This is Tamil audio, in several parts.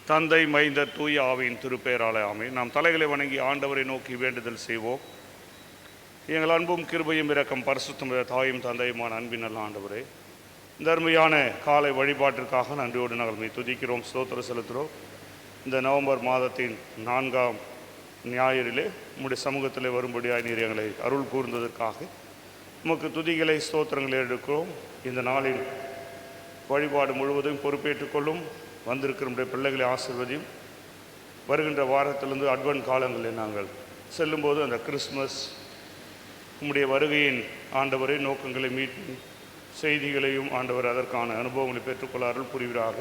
தந்தை மைந்தர் தூய ஆவியின் திருப்பெயராலே ஆமென். நாம் தலைகளை வணங்கி ஆண்டவரை நோக்கி வேண்டுதல் செய்வோம். எங்கள் அன்பும் கிருபையும் இரக்கம் பரிசுத்தம் தாயும் தந்தையுமான அன்பின் நல்ல ஆண்டவரே, இந்த அருமையான காலை வழிபாட்டிற்காக நன்றியோடு நாங்கள் மீது துதிக்கிறோம், ஸ்தோத்திரம் செலுத்துகிறோம். இந்த நவம்பர் மாதத்தின் 4ஆம் ஞாயிறிலே உம்முடைய சமூகத்தில் வரும்படியாக நீர் எங்களை அருள் கூர்ந்ததற்காக உமக்கு துதிகளை ஸ்தோத்திரங்களை எடுக்கிறோம். இந்த நாளில் வழிபாடு முழுவதும் பொறுப்பேற்றுக்கொள்ளும். வந்திருக்கிற நம்முடைய பிள்ளைகளை ஆசீர்வதியும். வருகின்ற வாரத்திலிருந்து அட்வென்ட் காலங்களில் நாங்கள் செல்லும்போது அந்த கிறிஸ்மஸ் உம்முடைய வருகையின் ஆண்டவரை நோக்கங்களை மீட்டும் செய்திகளையும் ஆண்டவர் அதற்கான அனுபவங்களை பெற்றுக்கொள்ள அருள் புரிவீராக.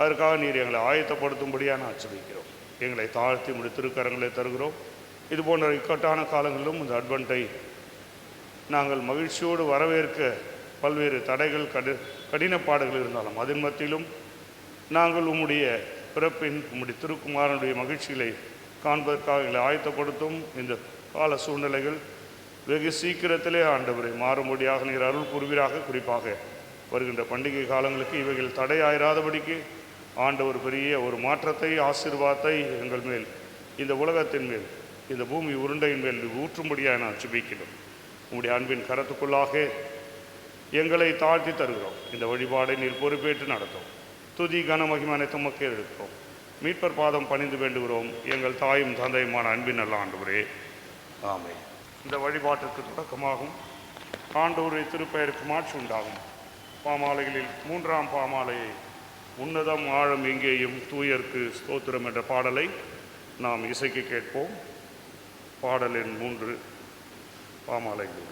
அதற்காக நீர் எங்களை ஆயத்தப்படுத்தும்படியாக ஆச்சரிக்கிறோம். எங்களை தாழ்த்தி உம்முடைய திருக்கரங்களை தருகிறோம். இது போன்ற இக்கட்டான காலங்களிலும் இந்த அட்வென்ட்டை நாங்கள் மகிழ்ச்சியோடு வரவேற்க பல்வேறு தடைகள் கடினப்பாடுகள் இருந்தாலும் அதன் மத்தியிலும் நாங்கள் உம்முடைய பிறப்பின் உம்முடைய திருக்குமாரனுடைய மகிழ்ச்சிகளை காண்பதற்காக எங்களை ஆயத்தப்படுத்தும். இந்த கால சூழ்நிலைகள் வெகு சீக்கிரத்திலே ஆண்டவரை மாறும்படியாக நீர் அருள் புரிவீராக. குறிப்பாக வருகின்ற பண்டிகை காலங்களுக்கு இவைகள் தடையாயிராதபடிக்கு ஆண்டவர் பெரிய ஒரு மாற்றத்தை ஆசீர்வாதத்தை எங்கள் மேல், இந்த உலகத்தின் மேல், இந்த பூமி உருண்டையின் மேல் ஊற்றும்படியாக நான் ஜெபிக்கிறோம். உம்முடைய அன்பின் கரத்துக்குள்ளாக எங்களை தாழ்த்தி தருகிறோம். இந்த வழிபாடை நீர் பொறுப்பேற்று நடத்தும். துதி கன மகிமை துமக்கே இருக்கிறோம். மீட்பர் பாதம் பணிந்து வேண்டுகிறோம் எங்கள் தாயும் தந்தையுமான அன்பின் நல்ல ஆண்டவரே, ஆமென். இந்த வழிபாட்டிற்கு தொடக்கமாகும் ஆண்டவருடைய திருப்பெயருக்கு மாட்சி உண்டாகும். பாமாலைகளில் 3ஆம் பாமாலையை உன்னதம் ஆழம் எங்கேயும் தூயர்க்கு ஸ்தோத்திரம் என்ற பாடலை நாம் இசைக்கு கேட்போம். பாடலின் 3 பாமாலைகள்.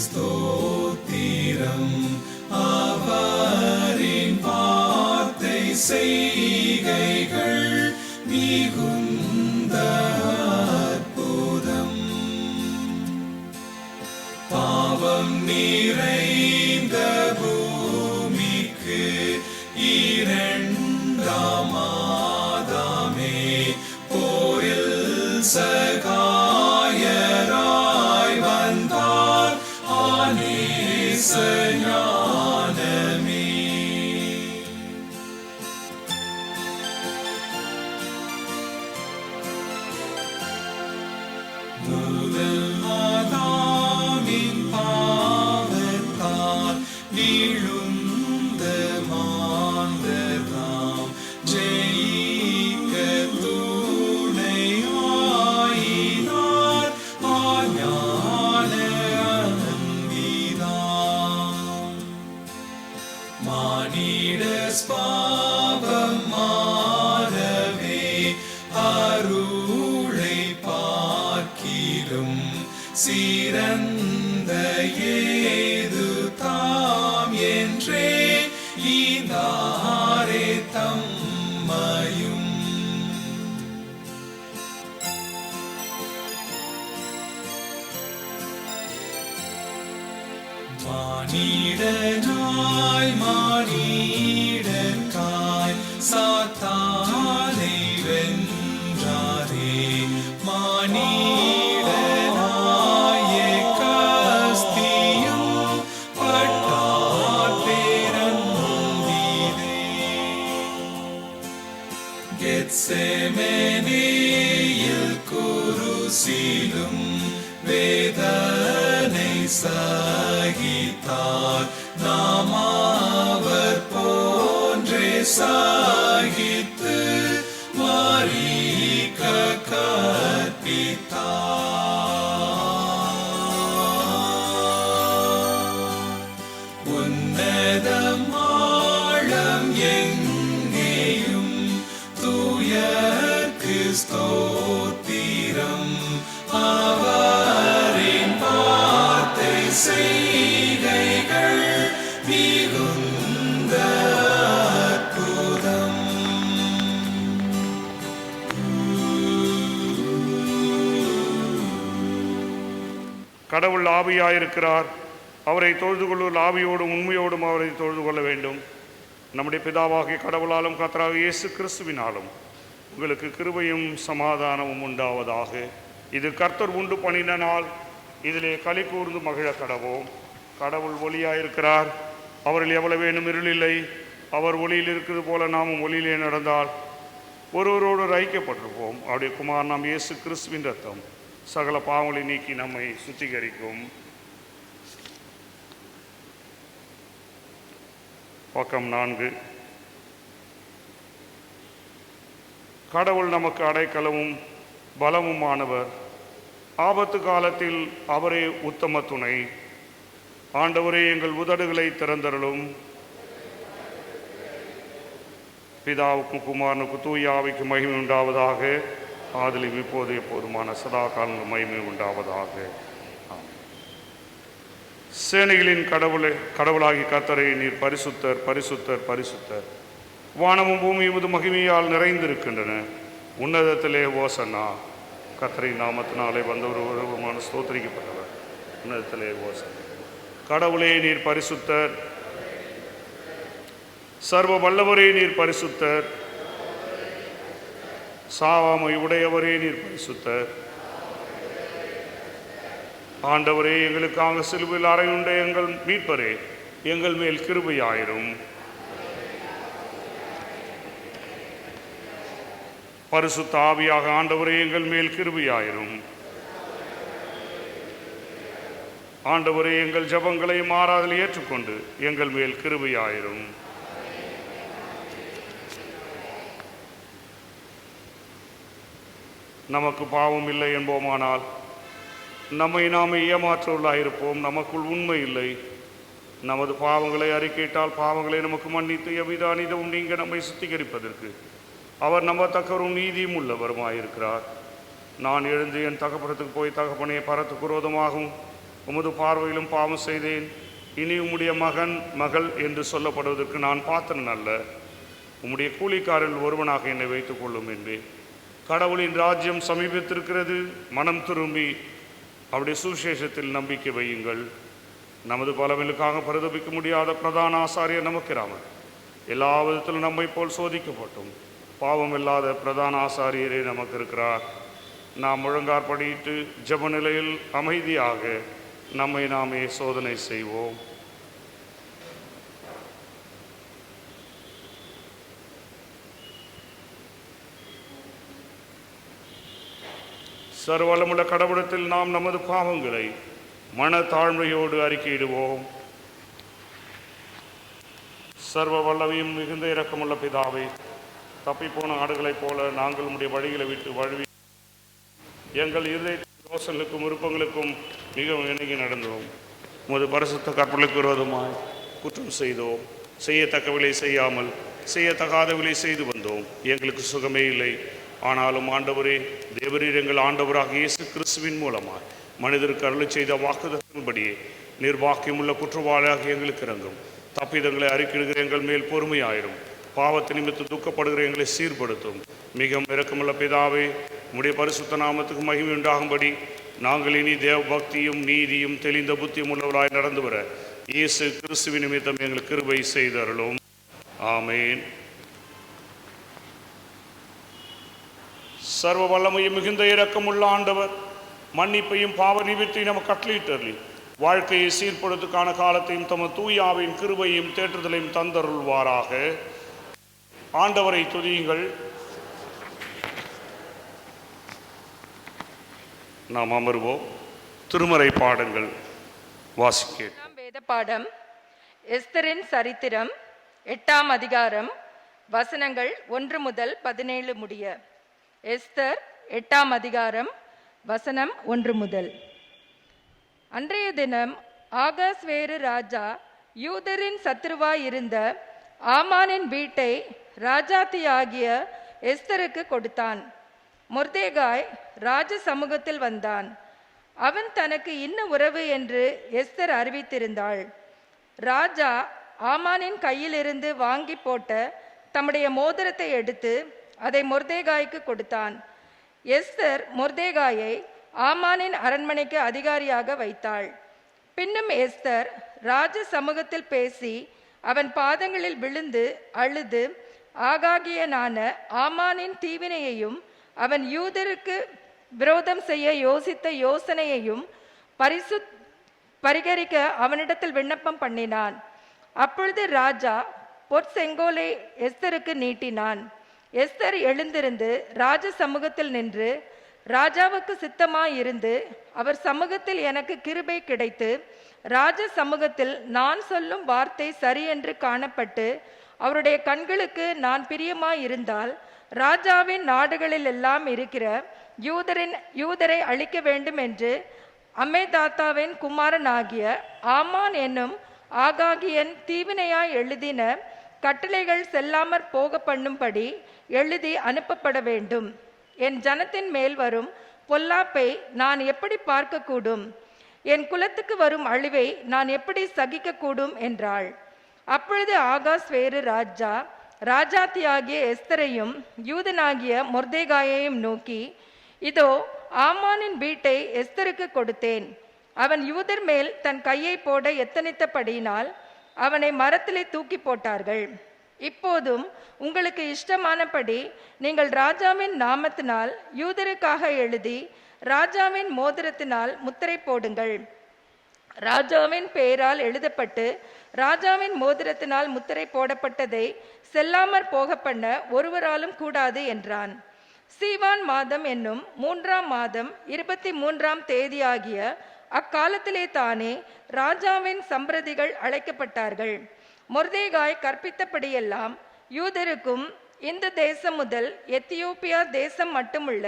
ஸ்தோத்திரம் அவரின் வார்த்தை செய்கைகள் மிகுந்த அற்புதம். பாவம் நிறைந்த பூமிக்கு இரண்டாம் ஆதாமே போரில் சகாயராய் வந்தார். நேச ஞானமே முதல் ஆதாமின் பாவத்தால் விழுந்த மாந்தர்தாம் ஜெயிக்க துணையாயினார். ஞான மானிட பாவம் மாறவே அருளை பார்க்கிலும் சிறந்த ஏது தாம் என்றே இதாரே தம்மையும். மானிடனாய் மானிடர்காய் சாத்தானை வென்றாரே. மானிடனாய கஸ்தியும் பட்டார் பேரன்பிலே. கெத்செமனேயில் குருசிலும் வேதனை சகித்தார். நாம் அவர் போன்றே சகித்து மரிக்க கற்பித்தார். உன்னதம் ஆழம் எங்கேயும் தூயர்க்கு ஸ்தோத்திரம் அவரின் வார்த்தை செய்கைகள் மிகுந்த அற்புதம். கடவுள் ஆவியாயிருக்கிறார். அவரை தொழுது கொள்ளும் ஆவியோடும் உண்மையோடும் அவரை தொழுது கொள்ள வேண்டும். நம்முடைய பிதாவாகிய கடவுளாலும் கர்த்தராகிய இயேசு கிறிஸ்துவினாலும் உங்களுக்கு கிருபையும் சமாதானமும் உண்டாவதாக. இது கர்த்தர் உண்டு பண்ணின நாள். இதிலே களி கூர்ந்து மகிழ கடவோம். கடவுள் ஒளியாயிருக்கிறார், அவரில் எவ்வளவேனும் இருள் இல்லை. அவர் ஒளியில் இருக்கிறது போல நாமும் ஒளியிலே நடந்தால் ஒருவரோடு ஐக்கியப்பட்டிருப்போம். அவருடைய குமார் நாம் இயேசு கிறிஸ்துவின் ரத்தம் சகல பாவங்களை நீக்கி நம்மை சுத்திகரிக்கும். பக்கம் 4. கடவுள் நமக்கு அடைக்கலமும் பலமுமானவர். ஆபத்து காலத்தில் அவரே உத்தம துணை. ஆண்டவரே, எங்கள் உதடுகளை திறந்தருளும். பிதாவுக்கும் குமாரனுக்கும் தூய ஆவிக்கும் மகிமை உண்டாவதாக. ஆதலில் இப்போது எப்போதுமான சதா காலங்கள் மகிமை உண்டாவதாக. சேனைகளின் கடவுளாகி கர்த்தரே, நீர் பரிசுத்தர் பரிசுத்தர் பரிசுத்தர். வானமும் பூமியும் உமது மகிமையால் நிறைந்திருக்கின்றன. உன்னதத்திலே ஓசன்னா. கர்த்தரின் நாமத்தினாலே வந்தவர் ஒருவருமான ஸ்தோத்திரிக்கப்பட்டவர். உன்னதத்திலே ஓசன்னா. கடவுளே, நீர் பரிசுத்தர். சர்வ வல்லவரே, நீர் பரிசுத்தர். சாவாமை உடையவரே, நீர் பரிசுத்தர். ஆண்டவரே, எங்களுக்காக சிலுவையில் அறையுண்ட எங்கள் மீட்பரே, எங்கள் மேல் கிருபையாயிரும். பரிசுத்த ஆவியாக ஆண்டவரே, எங்கள் மேல் கிருபையாயிரும். ஆண்டவரே, எங்கள் ஜெபங்களை மாறாதல் ஏற்றுக்கொண்டு எங்கள் மேல் கிருபையாயிரும். நமக்கு பாவம் இல்லை என்போமானால் நம்மை நாமே ஏமாற்றுவர்களாயிருப்போம். நமக்குள் உண்மை இல்லை. நமது பாவங்களை அறிக்கையிட்டால் பாவங்களை நமக்கு மன்னித்து எவ்வித அநீதமும் நீங்க நம்மை சுத்திகரிப்பதற்கு அவர் நம்ம தக்கவரும் நீதியும் உள்ளவருமாயிருக்கிறார். நான் எழுந்து என் தகப்பனத்துக்கு போய், தகப்பனே, பரத்துக்கு விரோதமாகவும் உமது பார்வையிலும் பாவம் செய்தேன். இனி உம்முடைய மகன் மகள் என்று சொல்லப்படுவதற்கு நான் பாத்திரன் அல்ல. உம்முடைய கூலிக்காரில் ஒருவனாக என்னை வைத்துக் கொள்ளும் என்பேன். கடவுளின் ராஜ்யம் சமீபத்திருக்கிறது. மனம் திரும்பி அவருடைய சுவிசேஷத்தில் நம்பிக்கை வையுங்கள். நமது பலவிலுக்காக பரிதபிக்க முடியாத பிரதான ஆசாரியர் நமக்கிறாமல் எல்லா விதத்திலும் நம்மை போல் சோதிக்கப்பட்டும் பாவம் இல்லாத பிரதான ஆசாரியரே நமக்கு இருக்கிறார். நாம் முழங்காற்படியிட்டு ஜெப நிலையில் அமைதியாக நம்மை நாமே சோதனை செய்வோம். சர்வவல்லமுள்ள கடவுளத்தில் நாம் நமது பாவங்களை மன தாழ்மையோடு அறிக்கையிடுவோம். சர்வ வல்லமையும் மிகுந்த இரக்கமுள்ள பிதாவே, தப்பிப்போன ஆடுகளைப் போல நாங்கள் உம்முடைய வழிகளை விட்டு வழுவி எங்கள் இருதய யோசனைகளுக்கும் விருப்பங்களுக்கும் மிகவும் இணங்கி நடந்தோம். உமது பரிசுத்த கற்பனைக்கு விரோதமாய் குற்றம் செய்தோம். செய்யத்தக்கவிலை செய்யாமல் செய்யத்தகாதவிலை செய்து வந்தோம். எங்களுக்கு சுகமே இல்லை. ஆனாலும் ஆண்டவரே, தேவரீர் எங்கள் ஆண்டவராக இயேசு கிறிஸ்துவின் மூலமாக மனிதருக்கு அருளை செய்த வாக்குதத்தின்படியே நிர்வாக்கியமுள்ள குற்றவாளியாக எங்களுக்கு இறங்கும். தப்பிதங்களை அறிக்கையிடுகிற எங்கள் மேல் பொறுமையாயிரும். பாவத்தை நிமித்து துக்கப்படுகிற எங்களை சீர்படுத்தும். மிகவும் இரக்கமுள்ள பிதாவே, உம்முடைய பரிசுத்த நாமத்துக்கு மகிமை உண்டாகும்படி நாங்கள் இனி தேவ பக்தியும் நீதியும் தெளிந்த புத்தியும் உள்ளவராய் நடந்து வர இயேசு கிறிஸ்துவின் நிமித்தம் எங்களுக்கு கிருபை செய்தருளும். ஆமேன். சர்வ வல்லமையும் மிகுந்த இரக்கமுள்ள ஆண்டவர் மன்னிப்பையும் பாவ நிவர்த்தியும் நமக்கு கட்டளையிட்டருளி வாழ்க்கையை சீர்படுத்துக்கான காலத்தையும் தமது தூயாவின் கிருபையும் தேற்றுதலையும் தந்தருள்வாராக. ஆண்டவரை துதியுங்கள். நாம் அமர்வோம். திருமறை பாடங்கள் வாசிக்க. வேத பாடம் எஸ்தரின் சரித்திரம் 8ஆம் அதிகாரம் வசனங்கள் 1 முதல் 17 முடிய. எஸ்தர் 8ஆம் அதிகாரம் வசனம் 1 முதல். அன்றைய தினம் ஆகாஸ்வேரு ராஜா யூதரின் சத்துருவாய் இருந்த ஆமானின் வீட்டை ராஜாத்தியாகிய எஸ்தருக்கு கொடுத்தான். மொர்தேகாய் ராஜ சமூகத்தில் வந்தான். அவன் தனக்கு இன்ன உறவு என்று எஸ்தர் அறிவித்திருந்தாள். ராஜா ஆமானின் கையிலிருந்து வாங்கி போட்ட தம்முடைய மோதிரத்தை எடுத்து அதை மொர்தேகாய்க்கு கொடுத்தான். எஸ்தர் மொர்தேகாயை ஆமானின் அரண்மனைக்கு அதிகாரியாக வைத்தாள். பின்னும் எஸ்தர் ராஜ சமூகத்தில் பேசி அவன் பாதங்களில் விழுந்து அழுது ஆகாகியனான ஆமானின் தீவினையையும் அவன் யூதருக்கு விரோதம் செய்ய யோசித்த யோசனையையும் பரிகரிக்க அவனிடத்தில் விண்ணப்பம் பண்ணினான். அப்பொழுது ராஜா பொற்செங்கோலை எஸ்தருக்கு நீட்டினான். எஸ்தர் எழுந்திருந்து ராஜ சமூகத்தில் நின்று, ராஜாவுக்கு சித்தமாயிருந்து அவர் சமூகத்தில் எனக்கு கிருபை கிடைத்து ராஜ சமூகத்தில் நான் சொல்லும் வார்த்தை சரியென்று காணப்பட்டு அவருடைய கண்களுக்கு நான் பிரியமாயிருந்தால் ராஜாவின் நாடுகளில் எல்லாம் இருக்கிற யூதரை அழிக்க வேண்டும் என்று அம்மேதாத்தாவின் குமாரனாகிய ஆமான் என்னும் ஆகாகியன் தீவினையாய் எழுதின கட்டளைகள் செல்லாமற் போக பண்ணும்படி எழுதி அனுப்பப்பட வேண்டும். என் ஜனத்தின் மேல் வரும் பொல்லாப்பை நான் எப்படி பார்க்கக்கூடும்? என் குலத்துக்கு வரும் அழிவை நான் எப்படி சகிக்கக்கூடும் என்றாள். அப்பொழுது ஆகாஸ்வேரு ராஜாத்தியாகிய எஸ்தரையும் யூதனாகிய மொர்தேகாயையும் நோக்கி, இதோ ஆமானின் வீட்டை எஸ்தருக்கு கொடுத்தேன். அவன் யூதர் மேல் தன் கையை போட எத்தனித்தபடியினால் அவனை மரத்திலே தூக்கி போட்டார்கள். இப்போதும் உங்களுக்கு இஷ்டமானபடி நீங்கள் ராஜாவின் நாமத்தினால் யூதருக்காக எழுதி ராஜாவின் மோதிரத்தினால் முத்திரை போடுங்கள். ராஜாவின் பெயரால் எழுதப்பட்டு ராஜாவின் மோதிரத்தினால் முத்திரை போடப்பட்டதை செல்லாமற் போக பண்ண ஒருவராலும் கூடாது என்றான். சீவான் மாதம் என்னும் 3ஆம் மாதம் 23ஆம் தேதியாகிய அக்காலத்திலே தானே ராஜாவின் சம்பிரதிகள் அழைக்கப்பட்டார்கள். மொர்தேகாய் கற்பித்தபடியெல்லாம் யூதருக்கும் இந்த தேசம் முதல் எத்தியோப்பியா தேசம் மட்டுமுள்ள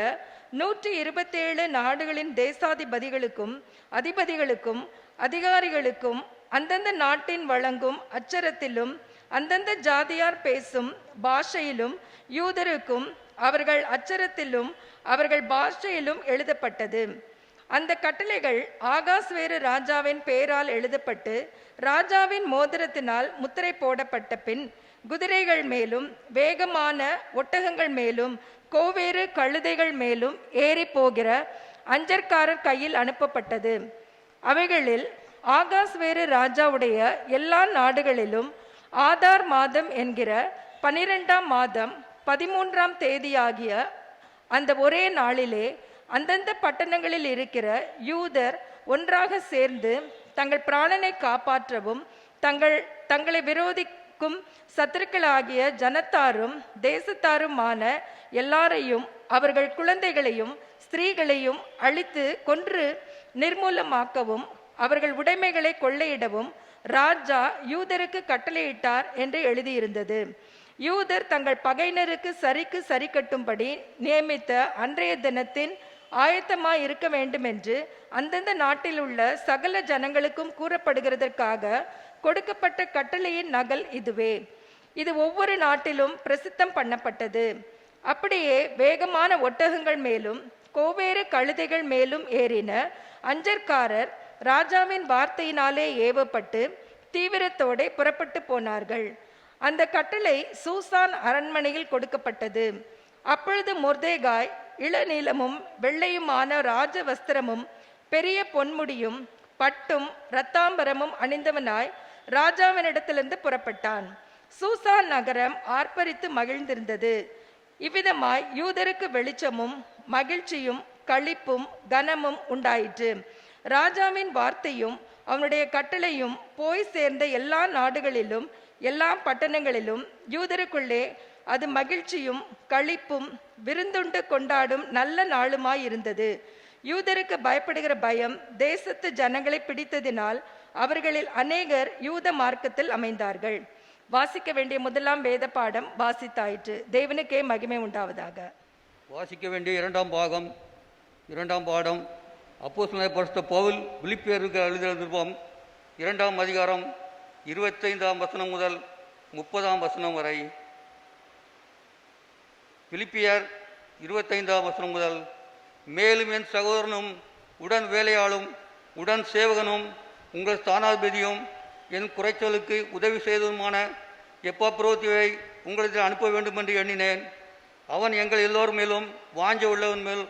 127 நாடுகளின் தேசாதிபதிகளுக்கும் அதிபதிகளுக்கும் அதிகாரிகளுக்கும் அந்தந்த நாட்டின் வழங்கும் அச்சரத்திலும் அந்தந்த ஜாதியார் பேசும் பாஷையிலும் யூதருக்கும் அவர்கள் அச்சரத்திலும் அவர்கள் பாஷையிலும் எழுதப்பட்டது. அந்த கட்டளைகள் ஆகாஸ்வேரு ராஜாவின் பெயரால் எழுதப்பட்டு ராஜாவின் மோதிரத்தினால் முத்திரை போடப்பட்ட பின் குதிரைகள் மேலும் வேகமான ஒட்டகங்கள் மேலும் கோவேறு கழுதைகள் மேலும் ஏறி போகிற அஞ்சற்காரர் கையில் அனுப்பப்பட்டது. அவைகளில் ஆகாஸ்வேரு ராஜாவுடைய எல்லா நாடுகளிலும் ஆதார் மாதம் என்கிற 12ஆம் மாதம் 13ஆம் தேதியாகிய அந்த ஒரே நாளிலே அந்தந்த பட்டணங்களில் இருக்கிற யூதர் ஒன்றாக சேர்ந்து தங்கள் பிராணனை காப்பாற்றவும் தங்களை விரோதிக்கும் சத்துருக்களாகிய ஜனத்தாரும் தேசத்தாருமான எல்லாரையும் அவர்கள் குழந்தைகளையும் ஸ்திரீகளையும் அழித்து கொன்று நிர்மூலமாக்கவும் அவர்கள் உடைமைகளை கொள்ளையிடவும் ராஜா யூதருக்கு கட்டளையிட்டார் என்று எழுதியிருந்தது. யூதர் தங்கள் பகையினருக்கு சரிக்கு சரி கட்டும்படி நியமித்த அன்றைய தினத்தின் ஆயத்தமாய் இருக்க வேண்டும் என்று அந்தந்த நாட்டில் உள்ள சகல ஜனங்களுக்கும் கூறப்படுகிறதற்காக கொடுக்கப்பட்ட கட்டளையின் நகல் இதுவே. இது ஒவ்வொரு நாட்டிலும் பிரசித்தம் பண்ணப்பட்டது. அப்படியே வேகமான ஒட்டகங்கள் மேலும் கோவேறு கழுதைகள் மேலும் ஏறின அஞ்சற்காரர் ராஜாவின் வார்த்தையினாலே ஏவப்பட்டு தீவிரத்தோட புறப்பட்டு போனார்கள். அந்த கட்டளை சூசான் அரண்மனையில் கொடுக்கப்பட்டது. அப்பொழுது மொர்தேகாய் இளநீலமும் வெள்ளையுமான ராஜ வஸ்திரமும் பெரிய பொன்முடியும் பட்டும் இரத்தாம்பரமும் அணிந்தவனாய் ராஜாவினிடத்திலிருந்து புறப்பட்டான். சூசான் நகரம் ஆர்ப்பரித்து மகிழ்ந்திருந்தது. இவ்விதமாய் யூதருக்கு வெளிச்சமும் மகிழ்ச்சியும் களிப்பும் கனமும் உண்டாயிற்று. ராஜாவின் வார்த்தையும் அவனுடைய கட்டளையும் போய் சேர்ந்த எல்லா நாடுகளிலும் எல்லா பட்டணங்களிலும் யூதருக்குள்ளே அது மகிழ்ச்சியும் களிப்பும் விருந்துண்டு கொண்டாடும் நல்ல நாளுமாய் இருந்தது. யூதருக்கு பயப்படுகிற பயம் தேசத்து ஜனங்களை பிடித்ததினால் அவர்களில் அநேகர் யூத மார்க்கத்தில் அமைந்தார்கள். வாசிக்க வேண்டிய முதலாம் வேத பாடம் வாசித்தாயிற்று. தேவனுக்கே மகிமை உண்டாவதாக. வாசிக்க வேண்டிய இரண்டாம் பாடம் அப்போஸ்தலனாகிய பரிசுத்த பவுல் பிலிப்பியருக்கு எழுதிய நிருபம் 2ஆம் அதிகாரம் 25ஆம் வசனம் முதல் 30ஆம் வசனம் வரை. பிலிப்பியர் 25ஆம் வசனம் முதல். மேலும் என் சகோதரனும் உடன் வேலையாளும் உடன் சேவகனும் உங்கள் ஸ்தானாதிபதியும் என் குறைச்சலுக்கு உதவி செய்ததுமான எப்பாப்ரோத்தியை உங்களுக்கு அனுப்ப வேண்டும் என்று எண்ணினேன். அவன் எங்கள் எல்லோரும் மேலும் வாஞ்ச உள்ளவன் மேல்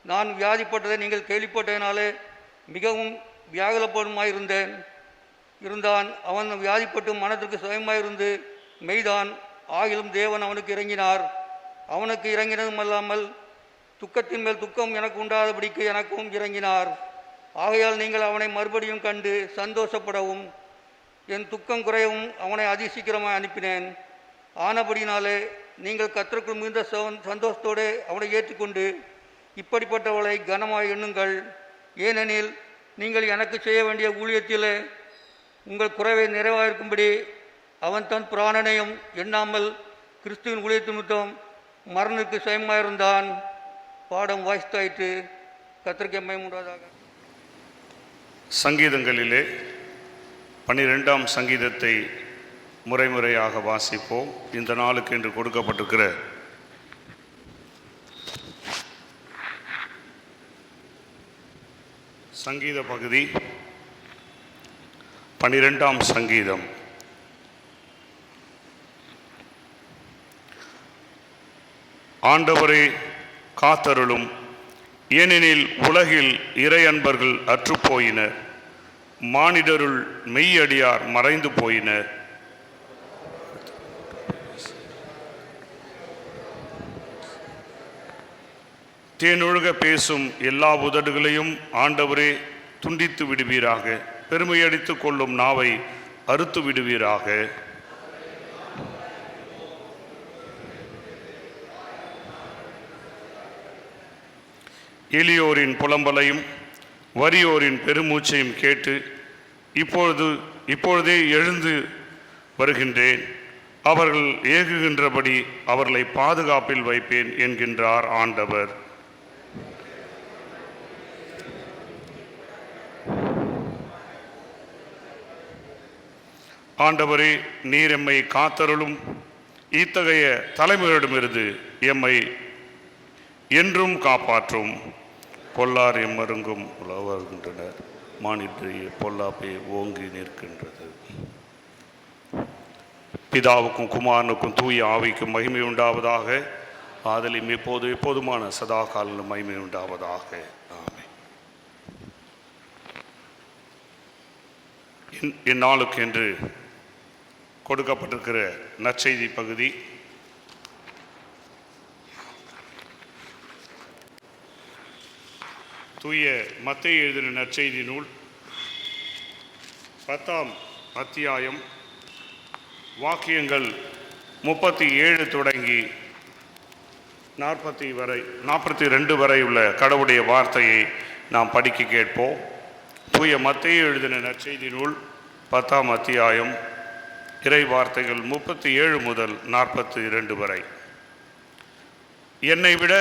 நான் வியாதிப்பட்டதை நீங்கள் கேள்விப்பட்டதினாலே மிகவும் இருந்தான். அவன் வியாதிப்பட்டு மனத்திற்கு சுயமாயிருந்து மெய்தான். ஆகிலும் தேவன் அவனுக்கு இறங்கினார். அவனுக்கு இறங்கினதும் அல்லாமல் துக்கத்தின் மேல் துக்கம் எனக்கு உண்டாதபடிக்கு எனக்கும் இறங்கினார். ஆகையால் நீங்கள் அவனை மறுபடியும் கண்டு சந்தோஷப்படவும் என் துக்கம் குறையவும் அவனை அதிசீக்கிரமாக அனுப்பினேன். ஆனபடினாலே நீங்கள் கர்த்தருக்குள் மிகுந்த சந்தோஷத்தோடு அவனை ஏற்றுக்கொண்டு இப்படிப்பட்டவளை கனமாய் எண்ணுங்கள். ஏனெனில் நீங்கள் எனக்கு செய்ய வேண்டிய ஊழியத்தில் உங்கள் குறைவை நிறைவாயிருக்கும்படி அவன் தன் பிராணனையும் எண்ணாமல் கிறிஸ்துவின் ஊழியத்து நிமித்தம் மரணத்துக்கு சுயமாயிருந்தான். பாடம் வாசித்தாயிற்று. கர்த்தருக்கு மகிமை உண்டாவதாக. சங்கீதங்களிலே 12ஆம் சங்கீதத்தை முறைமுறையாக வாசிப்போம். இந்த நாளுக்கு என்று கொடுக்கப்பட்டிருக்கிற சங்கீத பகுதி 12ஆம் சங்கீதம். ஆண்டவரே காத்தருளும், ஏனெனில் உலகில் இறை அன்பர்கள் அற்றுப்போயினர், மானிடருள் மெய்யடியார் மறைந்து போயினர். தேனொழுக பேசும் எல்லா உதடுகளையும் ஆண்டவரே துண்டித்து விடுவீராக. பெருமையடித்து கொள்ளும் நாவை அறுத்து விடுவீராக. எளியோரின் புலம்பலையும் வறியோரின் பெருமூச்சையும் கேட்டு இப்பொழுதே எழுந்து வருகின்றேன். அவர்கள் ஏகுகின்றபடி அவர்களை பாதுகாப்பில் வைப்பேன் என்கின்றார் ஆண்டவர். ஆண்டவரே, நீர் எம்மை காத்தருளும். இத்தகைய தலைமையிடமிருந்து எம்மை என்றும் காப்பாற்றும். பொல்லார் எம்மருங்கும் உலவுகின்றனர், மானின்றிய பொல்லாப்பை ஓங்கி நிற்கின்றது. பிதாவுக்கும் குமாரனுக்கும் தூய ஆவிக்கும் மகிமை உண்டாவதாக. ஆதலின் எப்போதுமான சதா காலம் மகிமை உண்டாவதாக. ஆமென். இந்நாளுக்கு என்று கொடுக்கப்பட்டிருக்கிற நற்செய்தி பகுதி தூய மத்தேயு எழுதின நற்செய்தி நூல் 10ஆம் அத்தியாயம் வாக்கியங்கள் 37 தொடங்கி 42 வரை உள்ள கடவுளுடைய வார்த்தையை நாம் படிக்க கேட்போம். தூய மத்தேயு எழுதின நற்செய்தி நூல் 10ஆம் அத்தியாயம் இறை வார்த்தைகள் 37 முதல் 42 வரை. என்னை விட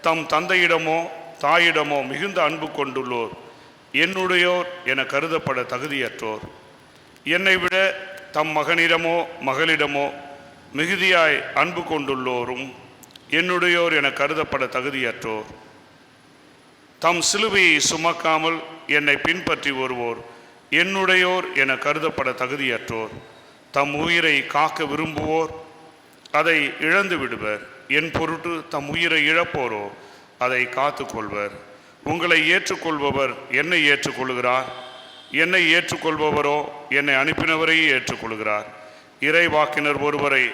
தம் தந்தையிடமோ தாயிடமோ மிகுந்த அன்பு கொண்டுள்ளோர் என்னுடையோர் என கருதப்பட தகுதியற்றோர். என்னை விட தம் மகனிடமோ மகளிடமோ மிகுதியாய் அன்பு கொண்டுள்ளோரும் என்னுடையோர் என கருதப்பட தகுதியற்றோர். தம் சிலுவையை சுமக்காமல் என்னை பின்பற்றி வருவோர் என்னுடையோர் என கருதப்பட தகுதியற்றோர். தம் உயிரை காக்க விரும்புவோர் அதை இழந்து விடுவர். என் பொருட்டு தம் உயிரை இழப்போரோ அதை காத்து கொள்வர். உங்களை ஏற்றுக்கொள்பவர் என்னை ஏற்றுக்கொள்கிறார், என்னை ஏற்றுக்கொள்பவரோ என்னை அனுப்பினவரையே ஏற்றுக்கொள்கிறார். இறைவாக்கினர் ஒருவரை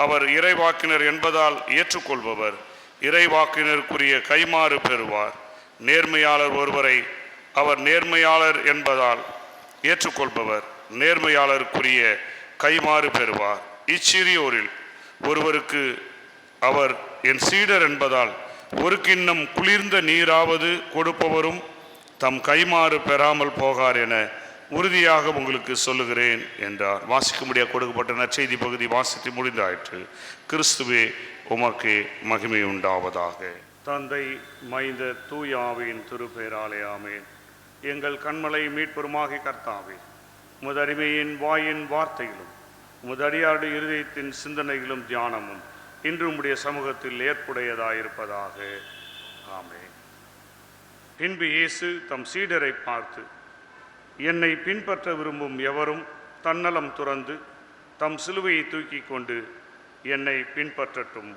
அவர் இறைவாக்கினர் என்பதால் ஏற்றுக்கொள்பவர் இறைவாக்கினருக்குரிய கைமாறு பெறுவார். நேர்மையாளர் ஒருவரை அவர் நேர்மையாளர் என்பதால் ஏற்றுக்கொள்பவர் நேர்மையாளருக்குரிய கைமாறு பெறுவார். இச்சிறியோரில் ஒருவருக்கு அவர் என் சீடர் என்பதால் ஒரு கிண்ணம் குளிர்ந்த நீராவது கொடுப்பவரும் தம் கைமாறு பெறாமல் போகார் என உறுதியாக உங்களுக்கு சொல்லுகிறேன் என்றார். வாசிக்கும்படியாக கொடுக்கப்பட்ட நற்செய்தி பகுதி வாசித்து முடிந்தாயிற்று. கிறிஸ்துவே உமக்கு மகிமை உண்டாவதாக. தந்தை மைந்த தூய ஆவியின் திருப்பெயராலே ஆமென். எங்கள் கண்மலை மீட்பெருமாகி கர்த்தாவே, உமது அடிமையின் வாயின் வார்த்தைகளும் உமது அடியாருடைய இருதயத்தின் சிந்தனைகளும் தியானமும் இன்று உம்முடைய சமூகத்தில் ஏற்புடையதாயிருப்பதாக. ஆமென். பின்பு இயேசு தம் சீடரை பார்த்து, என்னை பின்பற்ற விரும்பும் எவரும் தன்னலம் துறந்து தம் சிலுவையை தூக்கி கொண்டு என்னை பின்பற்றட்டும்.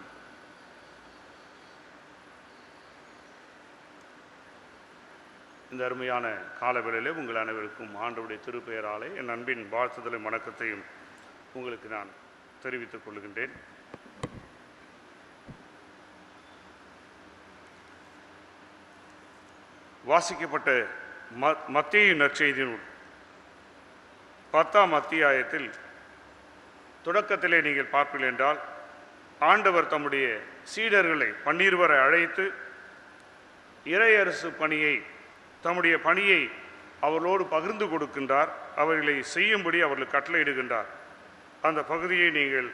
இந்த அருமையான காலவேளையிலே உங்கள் அனைவருக்கும் ஆண்டவருடைய திருப்பெயராலே என் அன்பின் வாழ்த்துதலும் வணக்கத்தையும் உங்களுக்கு நான் தெரிவித்துக் கொள்கின்றேன். வாசிக்கப்பட்ட மத்தேயு நற்செய்தி நூல் 10ஆம் அத்தியாயத்தில் தொடக்கத்திலே நீங்கள் பார்ப்பீர்கள் என்றால், ஆண்டவர் தம்முடைய சீடர்களை 12 அழைத்து இறையரசு பணியை, தம்முடைய பணியை அவர்களோடு பகிர்ந்து கொடுக்கின்றார். அவர்களை செய்யும்படி அவர்களுக்கு கட்டளையிடுகின்றார். அந்த பகுதியை நீங்கள்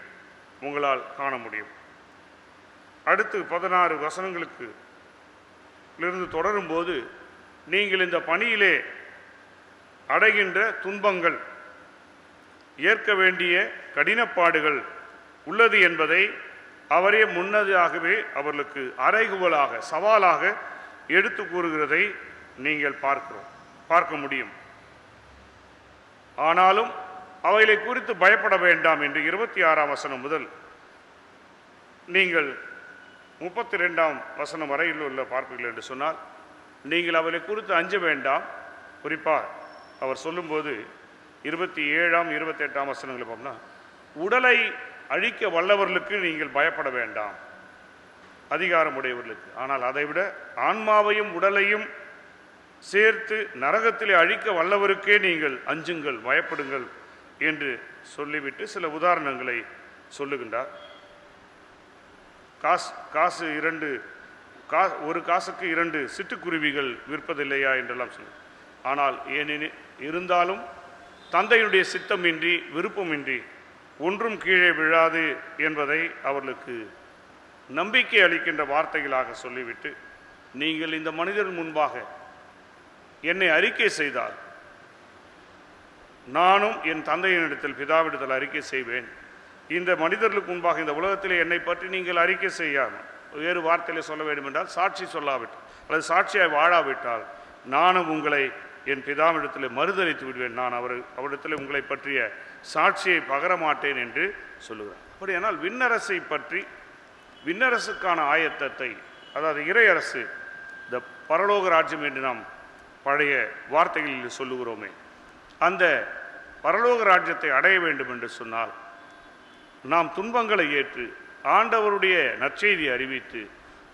உங்களால் காண முடியும். அடுத்து 16 வசனங்களுக்கு இருந்து தொடரும்போது, நீங்கள் இந்த பணியிலே அடைகின்ற துன்பங்கள், ஏற்க வேண்டிய கடினப்பாடுகள் உள்ளது என்பதை அவரே முன்னதாகவே அவர்களுக்கு அறைகூவலாக, சவாலாக எடுத்து கூறுகிறதை நீங்கள் பார்க்க முடியும். ஆனாலும் அவைகளை குறித்து பயப்பட வேண்டாம் என்று 26ஆம் வசனம் முதல் நீங்கள் 32ஆம் வசனம் வரையில் உள்ள பார்ப்பீர்கள் என்று சொன்னால், நீங்கள் அவைகளை குறித்து அஞ்ச வேண்டாம். குறிப்பாக அவர் சொல்லும்போது 27ஆம் 28ஆம் வசனங்களை பார்த்தோம்னா, உடலை அழிக்க வல்லவர்களுக்கு நீங்கள் பயப்பட வேண்டாம், அதிகாரம் உடையவர்களுக்கு. ஆனால் அதைவிட ஆன்மாவையும் உடலையும் சேர்த்து நரகத்திலே அழிக்க வல்லவருக்கே நீங்கள் அஞ்சுங்கள், பயப்படுங்கள் என்று சொல்லிவிட்டு சில உதாரணங்களை சொல்லுகின்றார். ஒரு காசுக்கு 2 சிட்டுக்குருவிகள் விற்பதில்லையா என்றெல்லாம் சொல்லு. ஆனால் இருந்தாலும் தந்தையுடைய சித்தமின்றி, விருப்பமின்றி ஒன்றும் கீழே விழாது என்பதை அவர்களுக்கு நம்பிக்கை அளிக்கின்ற வார்த்தைகளாக சொல்லிவிட்டு, நீங்கள் இந்த மனிதர் முன்பாக என்னை அறிக்கை செய்தால் நானும் என் தந்தையினிடத்தில், பிதாவிடத்தில் அறிக்கை செய்வேன். இந்த மனிதர்களுக்கு முன்பாக, இந்த உலகத்திலே என்னை பற்றி நீங்கள் அறிக்கை செய்யாமல், வேறு வார்த்தையிலே சொல்ல வேண்டும் என்றால், சாட்சி சொல்லாவிட்டால் அல்லது சாட்சியாய் வாழாவிட்டால் நானும் உங்களை என் பிதாவிடத்தில் மறுதளித்து விடுவேன். நான் அவரிடத்தில் உங்களை பற்றிய சாட்சியை பகரமாட்டேன் என்று சொல்லுகிறார். அப்படியானால் விண்ணரசை பற்றி, விண்ணரசுக்கான ஆயத்தத்தை, அதாவது இறையரசு, இந்த பரலோக ராஜ்யம் என்று நாம் பழைய வார்த்தைகளில் சொல்லுகிறோமே, அந்த பரலோக ராஜ்யத்தை அடைய வேண்டும் என்று சொன்னால் நாம் துன்பங்களை ஏற்று ஆண்டவருடைய நற்செய்தியை அறிவித்து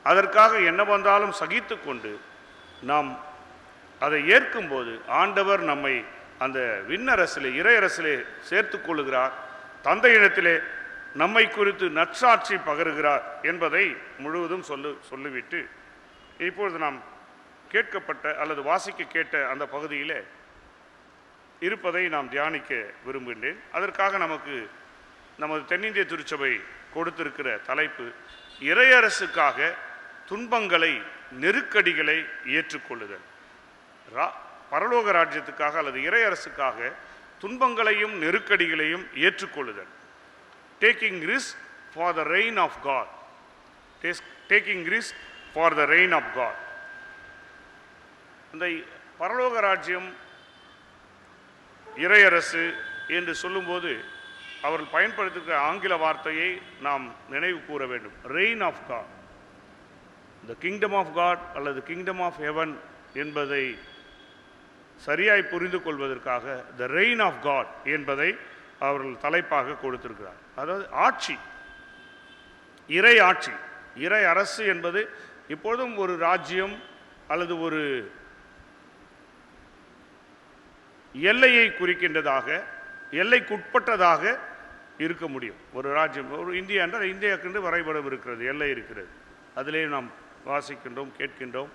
அதற்காக என்ன வந்தாலும் சகித்து கொண்டு நாம் அதை ஏற்கும்போது ஆண்டவர் நம்மை அந்த விண்ணரசிலே, இறையரசிலே சேர்த்து கொள்ளுகிறார். தந்தையிடத்திலே நம்மை குறித்து நற்சாட்சி பகருகிறார் என்பதை முழுவதும் சொல்லிவிட்டு, இப்பொழுது நாம் கேட்கப்பட்ட அல்லது வாசிக்க கேட்ட அந்த பகுதியிலே இருப்பதை நாம் தியானிக்க விரும்புகின்றேன். அதற்காக நமது தென்னிந்திய திருச்சபை கொடுத்திருக்கிற தலைப்பு, இறையரசுக்காக துன்பங்களை, நெருக்கடிகளை ஏற்றுக்கொள்ளுதல். பரலோக ராஜ்யத்துக்காக அல்லது இறையரசுக்காக துன்பங்களையும் நெருக்கடிகளையும் ஏற்றுக்கொள்ளுதல். Taking risk for the reign of God. Taking risk for the reign of God. இந்த பரலோக ராஜ்யம், இறையரசு என்று சொல்லும்போது அவர்கள் பயன்படுத்துகிற ஆங்கில வார்த்தையை நாம் நினைவு கூற வேண்டும். Reign of God, the kingdom of God அல்லது கிங்டம் ஆஃப் ஹெவன் என்பதை சரியாய் புரிந்து கொள்வதற்காக த ரெயின் ஆஃப் காட் என்பதை அவர்கள் தலைப்பாக கொடுத்திருக்கிறார். அதாவது ஆட்சி, இறை ஆட்சி. இறை அரசு என்பது இப்பொழுதும் ஒரு ராஜ்யம் அல்லது ஒரு எல்லையை குறிக்கின்றதாக, எல்லைக்குட்பட்டதாக இருக்க முடியும். ஒரு ராஜ்யம், ஒரு இந்தியா என்றால் இந்தியாவுக்கு வரைபடம் இருக்கிறது, எல்லை இருக்கிறது. அதிலே நாம் வாசிக்கின்றோம், கேட்கின்றோம்.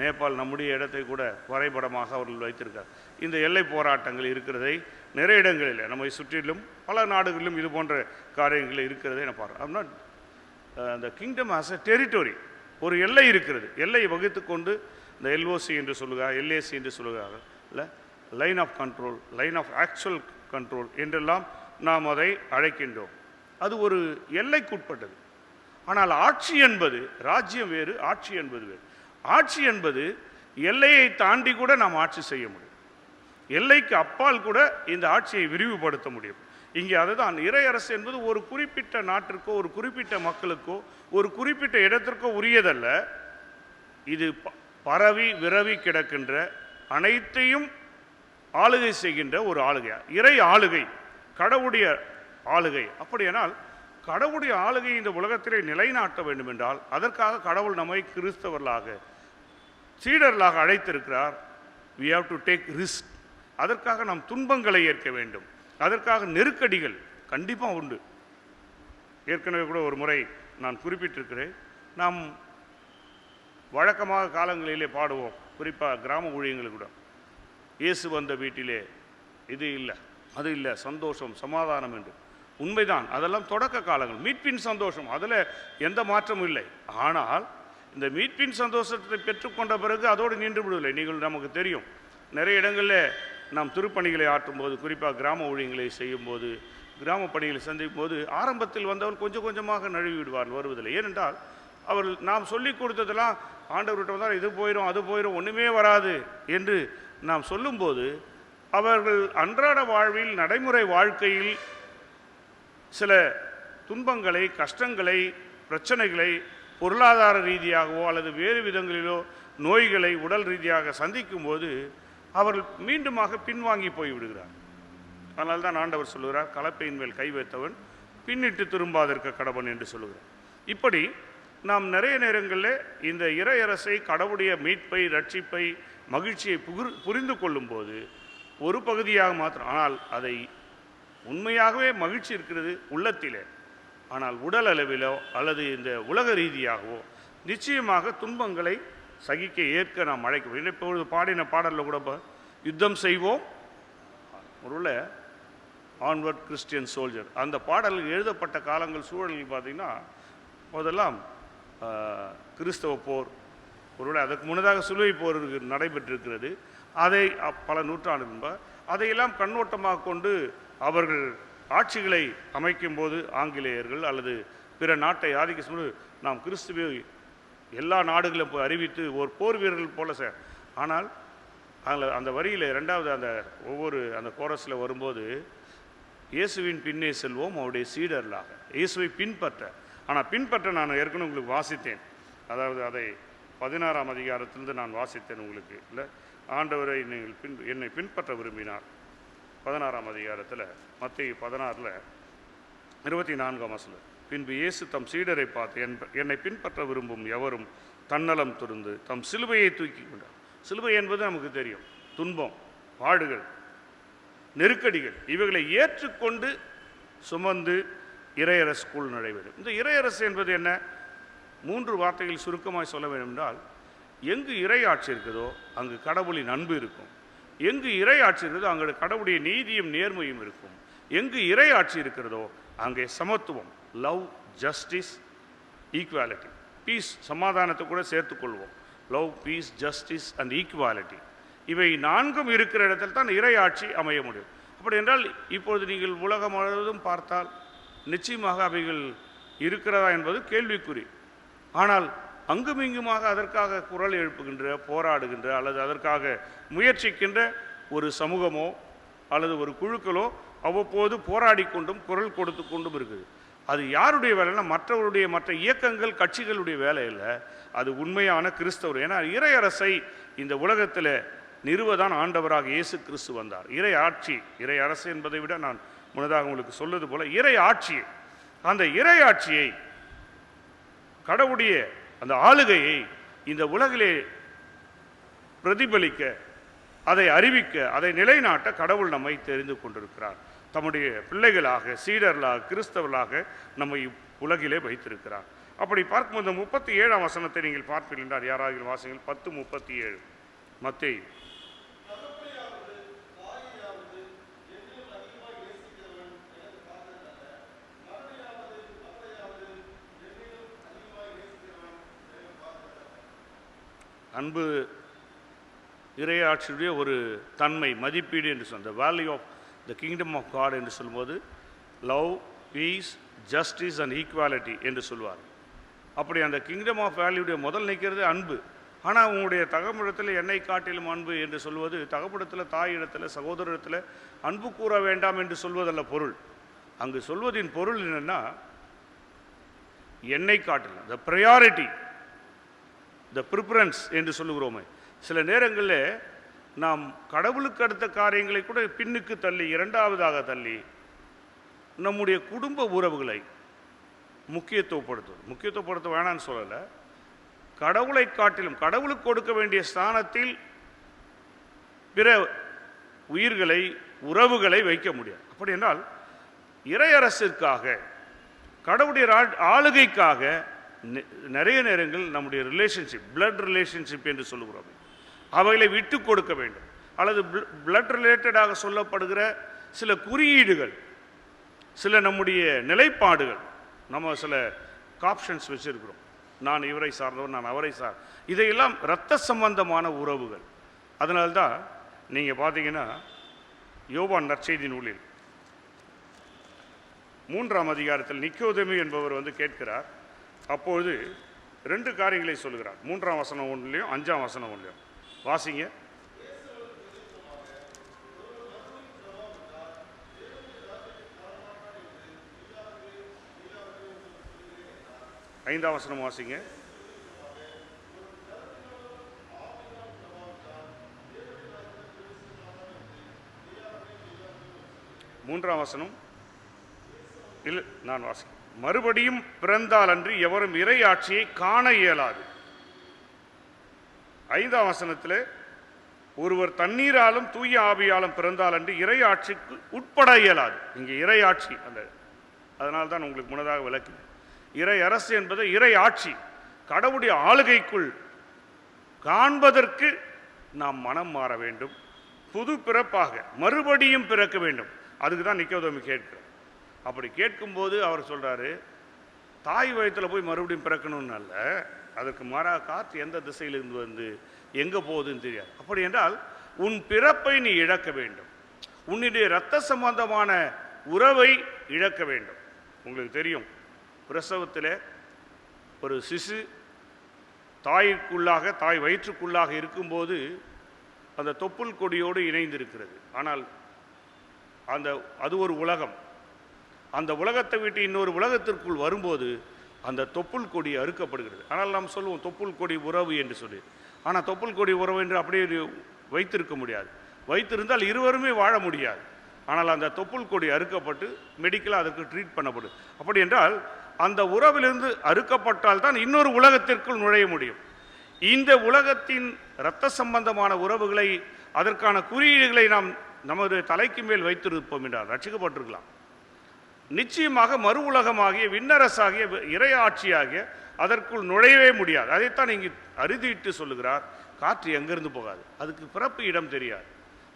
நேபாள் நம்முடைய இடத்தை கூட வரைபடமாக அவர்கள் வைத்திருக்கார். இந்த எல்லை போராட்டங்கள் இருக்கிறதை நிறைய இடங்களில், நம்மை சுற்றிலும் பல நாடுகளிலும் இது போன்ற காரியங்கள் இருக்கிறதை நான் பார்க்குறேன். அப்படின்னா அந்த கிங்டம் ஆஸ் எ டெரிட்டரி, ஒரு எல்லை இருக்கிறது. எல்லையை வகுத்து கொண்டு இந்த எல்ஓசி என்று சொல்லுகிறார், எல்ஏசி என்று சொல்லுகிறார்கள், இல்லை line of control, line of actual control என்றெல்லாம் நாம் அதை அழைக்கின்றோம். அது ஒரு எல்லைக்குட்பட்டது. ஆனால் ஆட்சி என்பது, ராஜ்யம் வேறு, ஆட்சி என்பது வேறு. ஆட்சி என்பது எல்லையை தாண்டி கூட நாம் ஆட்சி செய்ய முடியும். எல்லைக்கு அப்பால் கூட இந்த ஆட்சியை விரிவுபடுத்த முடியும். இங்கே அதுதான் இறையரசு என்பது ஒரு குறிப்பிட்ட நாட்டிற்கோ, ஒரு குறிப்பிட்ட மக்களுக்கோ, ஒரு குறிப்பிட்ட இடத்திற்கோ உரியதல்ல. இது பரவி விரவி கிடக்கின்ற அனைத்தையும் ஆளுகை செய்கின்ற ஒரு ஆளுகை, இறை ஆளுகை, கடவுளுடைய ஆளுகை. அப்படியானால் கடவுளுடைய ஆளுகை இந்த உலகத்திலே நிலைநாட்ட வேண்டும் என்றால் அதற்காக கடவுள் நம்மை கிறிஸ்தவர்களாக, சீடர்களாக அழைத்திருக்கிறார். we have to take risk. அதற்காக நாம் துன்பங்களை ஏற்க வேண்டும். அதற்காக நெருக்கடிகள் கண்டிப்பாக உண்டு. ஏற்கனவே கூட ஒரு முறை நான் குறிப்பிட்டிருக்கிறேன். நாம் வழக்கமாக காலங்களிலே பாடுவோம், குறிப்பாக கிராம ஊழியங்களுக்கு கூட, இயேசு வந்த வீட்டிலே இது இல்லை அது இல்லை, சந்தோஷம் சமாதானம் என்று. உண்மைதான், அதெல்லாம் தொடக்க காலங்கள், மீட்பின் சந்தோஷம், அதில் எந்த மாற்றமும் இல்லை. ஆனால் இந்த மீட்பின் சந்தோஷத்தை பெற்றுக்கொண்ட பிறகு அதோடு நின்று விடுவதில்லை. நீங்கள் நமக்கு தெரியும், நிறைய இடங்களில் நாம் திருப்பணிகளை ஆற்றும்போது, குறிப்பாக கிராம ஊழியங்களை செய்யும்போது, கிராம பணிகளை சந்திக்கும் போது, ஆரம்பத்தில் வந்தவர் கொஞ்சம் கொஞ்சமாக நழுவி விடுவார், வருவதில்லை. ஏனென்றால் அவர்கள் நாம் சொல்லி கொடுத்ததெல்லாம் ஆண்டவர்கிட்ட வந்தால் இது போயிடும் அது போயிடும் ஒன்றுமே வராது என்று நாம் சொல்லும்போது, அவர்கள் அன்றாட வாழ்வில் நடைமுறை வாழ்க்கையில் சில துன்பங்களை, கஷ்டங்களை, பிரச்சனைகளை பொருளாதார ரீதியாகவோ அல்லது வேறு விதங்களிலோ நோய்களை உடல் ரீதியாக சந்திக்கும் போது அவர்கள் மீண்டுமாக பின்வாங்கி போய்விடுகிறார். அதனால்தான் தான் ஆண்டவர் சொல்லுகிறார், கலப்பையின் மேல் கை வைத்தவன் பின்னிட்டு திரும்பாதிருக்க கடவன் என்று சொல்லுகிறார். இப்படி நாம் நிறைய நேரங்களில் இந்த இறையரசை, கடவுளுடைய மீட்பை, ரட்சிப்பை, மகிழ்ச்சியை புரிந்து கொள்ளும்போது ஒரு பகுதியாக மாத்திரம், ஆனால் அதை உண்மையாகவே மகிழ்ச்சி இருக்கிறது உள்ளத்திலே. ஆனால் உடல் அளவிலோ அல்லது இந்த உலக ரீதியாகவோ நிச்சயமாக துன்பங்களை சகிக்க ஏற்க நாம் அழைக்க வேண்டும். இப்பொழுது பாடின பாடலில் கூட யுத்தம் செய்வோம் ஒருவேளை ஆன்வர்ட் கிறிஸ்டியன் சோல்ஜர், அந்த பாடல்கள் எழுதப்பட்ட காலங்கள் சூழல்கள் பார்த்திங்கன்னா முதல்லாம் கிறிஸ்தவ போர், ஒருவேளை அதற்கு முன்னதாக சிலுவை போர் நடைபெற்றிருக்கிறது. அதை பல நூற்றாண்டுகள் முன்பு அதையெல்லாம் கண்ணோட்டமாக கொண்டு அவர்கள் ஆட்சிகளை அமைக்கும் போது ஆங்கிலேயர்கள் அல்லது பிற நாட்டை ஆதிக்க நாம் கிறிஸ்துவை எல்லா நாடுகளும் போய் அறிவித்து ஒரு போர் வீரர்கள் போல ஆனால் அந்த வரியில் ரெண்டாவது அந்த ஒவ்வொரு அந்த கோரஸில் வரும்போது, இயேசுவின் பின்னே செல்வோம் அவருடைய சீடர்களாக, இயேசுவை பின்பற்ற. ஆனால் பின்பற்ற நான் ஏற்கனவே உங்களுக்கு வாசித்தேன், அதாவது அதை 16ஆம் அதிகாரத்திலிருந்து நான் வாசித்தேன் உங்களுக்கு. இல்லை, ஆண்டவரை நீங்கள் என்னை பின்பற்ற விரும்பினார் 16ஆம் அதிகாரத்தில் மத்தேயு 16 24ஆம் வசனம். பின்பு இயேசு தம் சீடரை பார்த்து, என்னை பின்பற்ற விரும்பும் எவரும் தன்னலம் துறந்து தம் சிலுவையை தூக்கி கொண்டார். சிலுவை என்பது நமக்கு தெரியும், துன்பம், பாடுகள், நெருக்கடிகள், இவைகளை ஏற்றுக்கொண்டு சுமந்து இறையரசுக்குள் நுழைவது. இந்த இறையரசு என்பது என்ன? 3 வார்த்தைகள் சுருக்கமாய் சொல்ல வேண்டும் என்றால், எங்கு இறை ஆட்சி இருக்குதோ அங்கு கடவுளின் அன்பு இருக்கும். எங்கு இறை ஆட்சி இருக்கிறதோ அங்கு கடவுளுடைய நீதியும் நேர்மையும் இருக்கும். எங்கு இறை ஆட்சி இருக்கிறதோ அங்கே சமத்துவம், லவ், ஜஸ்டிஸ், ஈக்குவாலிட்டி, பீஸ், சமாதானத்தை கூட சேர்த்துக்கொள்வோம். Love, peace, justice and equality, இவை 4ம் இருக்கிற இடத்தில் தான் இறை ஆட்சி அமைய முடியும். அப்படி என்றால் இப்பொழுது நீங்கள் உலகம் முழுவதும் பார்த்தால் நிச்சயமாக அவைகள் இருக்கிறதா என்பது கேள்விக்குறி. ஆனால் அங்குமிங்குமாக அதற்காக குரல் எழுப்புகின்ற, போராடுகின்ற அல்லது அதற்காக முயற்சிக்கின்ற ஒரு சமூகமோ அல்லது ஒரு குழுக்களோ அவ்வப்போது போராடி கொண்டும் குரல் கொடுத்து கொண்டும் இருக்குது. அது யாருடைய வேலைன்னா மற்றவருடைய, மற்ற இயக்கங்கள், கட்சிகளுடைய வேலை இல்லை, அது உண்மையான கிறிஸ்தவர். ஏன்னா இறை அரசை இந்த உலகத்தில் நிறுவதான் ஆண்டவராக இயேசு கிறிஸ்து வந்தார். இறை ஆட்சி, இறை அரசு என்பதை விட நான் முன்னதாக உங்களுக்கு சொல்வது போல இறை ஆட்சி, அந்த இறை ஆட்சியை, கடவுளுடைய அந்த ஆளுகையை இந்த உலகிலே பிரதிபலிக்க, அதை அறிவிக்க, அதை நிலைநாட்ட கடவுள் நம்மை தெரிந்து கொண்டிருக்கிறார். தம்முடைய பிள்ளைகளாக, சீடர்களாக, கிறிஸ்தவர்களாக நம்மை உலகிலே வைத்திருக்கிறார். அப்படி பார்க்கும்போது 37ஆம் வசனத்தை நீங்கள் பார்ப்பீர்கள் என்றால், யாராவது வாசிங்கள் 10:37 மத்தேயு. அன்பு இறையாட்சியுடைய ஒரு தன்மை, மதிப்பீடு என்று சொன்ன value of the kingdom of God என்று சொல்லும்போது love, peace, justice and equality என்று சொல்வார். அப்படி அந்த கிங்டம் ஆஃப் வேல்யூடைய முதல் நிற்கிறது அன்பு. ஆனால் உங்களுடைய தகப்பனிடத்தில் என்னை காட்டிலும் அன்பு என்று சொல்வது, தகப்பனிடத்தில், தாயிடத்தில், சகோதரத்தில் அன்பு கூற வேண்டாம் என்று சொல்வதல்ல பொருள். அங்கு சொல்வதின் பொருள் என்னென்னா, என்னை காட்டிலும் த ப்ரையாரிட்டி, த ப்ரிஃபரன்ஸ் என்று சொல்லுகிறோமே. சில நேரங்களில் நாம் கடவுளுக்கு அடுத்த காரியங்களை கூட பின்னுக்கு தள்ளி, இரண்டாவதாக தள்ளி நம்முடைய குடும்ப உறவுகளை முக்கியத்துவப்படுத்த வேணான்னு சொல்லலை, கடவுளை காட்டிலும் கடவுளுக்கு கொடுக்க வேண்டிய ஸ்தானத்தில் பிற உயிர்களை உறவுகளை வைக்க முடியாது. அப்படி என்றால் இறையரசிற்காக கடவுளுடைய ஆளுகைக்காக நிறைய நேரங்கள் நம்முடைய ரிலேஷன்ஷிப், பிளட் ரிலேஷன்ஷிப் என்று சொல்லுகிறோம், அவைகளை விட்டு கொடுக்க வேண்டும். அல்லது பிளட் ரிலேட்டடாக சொல்லப்படுகிற சில குறியீடுகள், சில நம்முடைய நிலைப்பாடுகள், நம்ம சில காப்ஷன்ஸ் வச்சிருக்கிறோம். நான் இவரை சார்ந்தவர், நான் அவரை இதையெல்லாம் இரத்த சம்பந்தமான உறவுகள். அதனால்தான் நீங்கள் பார்த்தீங்கன்னா யோவான் நற்செய்தி நூலில் 3ஆம் அதிகாரத்தில் நிக்கோதேமு என்பவர் வந்து கேட்கிறார். அப்பொழுது 2 காரியங்களை சொல்கிறார். 3ஆம் வசனம் ஒன்றிலையும் 5ஆம் வசனம் ஒன்றிலையும் வாசிங்க. ஐந்தாம் வசனம் வாசிங்க. மூன்றாம் வசனம் இல்லை, நான் வாசிக்கிறேன். மறுபடியும் பிறந்தால் அன்றி எவரும் இறை ஆட்சியை காண இயலாது. 5ஆம் வசனத்தில் ஒருவர் தண்ணீராலும் தூய ஆவியாலும் பிறந்தால் அன்றி இறை ஆட்சிக்கு உட்பட இயலாது. இங்கே இறை ஆட்சி, அதனால்தான் உங்களுக்கு முன்னதாக விளக்கினேன். இறை அரசு என்பது இறை ஆட்சி, கடவுளுடைய ஆளுகைக்குள் காண்பதற்கு நாம் மனம் மாற வேண்டும், புது பிறப்பாக மறுபடியும் பிறக்க வேண்டும். அதுக்கு தான் நிக்கோதேமு கேட்கிறார். அப்படி கேட்கும்போது அவர் சொல்றாரு, தாய் வயிற்றில் போய் மறுபடியும் பிறக்கணும்னு அல்ல, அதற்கு மாறாக காற்று எந்த திசையிலிருந்து வந்து எங்கே போகுதுன்னு தெரியாது. அப்படி என்றால் உன் பிறப்பை நீ இழக்க வேண்டும், உன்னுடைய இரத்த சம்பந்தமான உறவை இழக்க வேண்டும். உங்களுக்கு தெரியும், பிரசவத்தில் ஒரு சிசு தாய்க்குள்ளாக, தாய் வயிற்றுக்குள்ளாக இருக்கும்போது அந்த தொப்புள் கொடியோடு இணைந்திருக்கிறது. ஆனால் அது ஒரு உலகம். அந்த உலகத்தை விட்டு இன்னொரு உலகத்திற்குள் வரும்போது அந்த தொப்புள் கொடி அறுக்கப்படுகிறது. ஆனால் நாம் சொல்லுவோம் தொப்புள் கொடி உறவு என்று சொல்லி. ஆனால் தொப்புள் கொடி உறவு என்று அப்படியே வைத்திருக்க முடியாது. வைத்திருந்தால் இருவருமே வாழ முடியாது. ஆனால் அந்த தொப்புள் கொடி அறுக்கப்பட்டு மெடிக்கலாக அதற்கு ட்ரீட் பண்ணப்படும். அப்படி என்றால் அந்த உறவிலிருந்து அறுக்கப்பட்டால் தான் இன்னொரு உலகத்திற்குள் நுழைய முடியும். இந்த உலகத்தின் இரத்த சம்பந்தமான உறவுகளை, அதற்கான குறியீடுகளை நாம் நமது தலைக்கு மேல் வைத்திருப்போம் என்றால் ரட்சிக்கப்பட்டிருக்கலாம். நிச்சயமாக மறு உலகமாகிய விண்ணரசாகிய இறையாட்சியாகிய அதற்குள் நுழையவே முடியாது. அதைத்தான் இங்கு அறுதிட்டு சொல்லுகிறார், காற்று எங்கிருந்து போகாது, அதுக்கு பிறப்பு இடம் தெரியாது.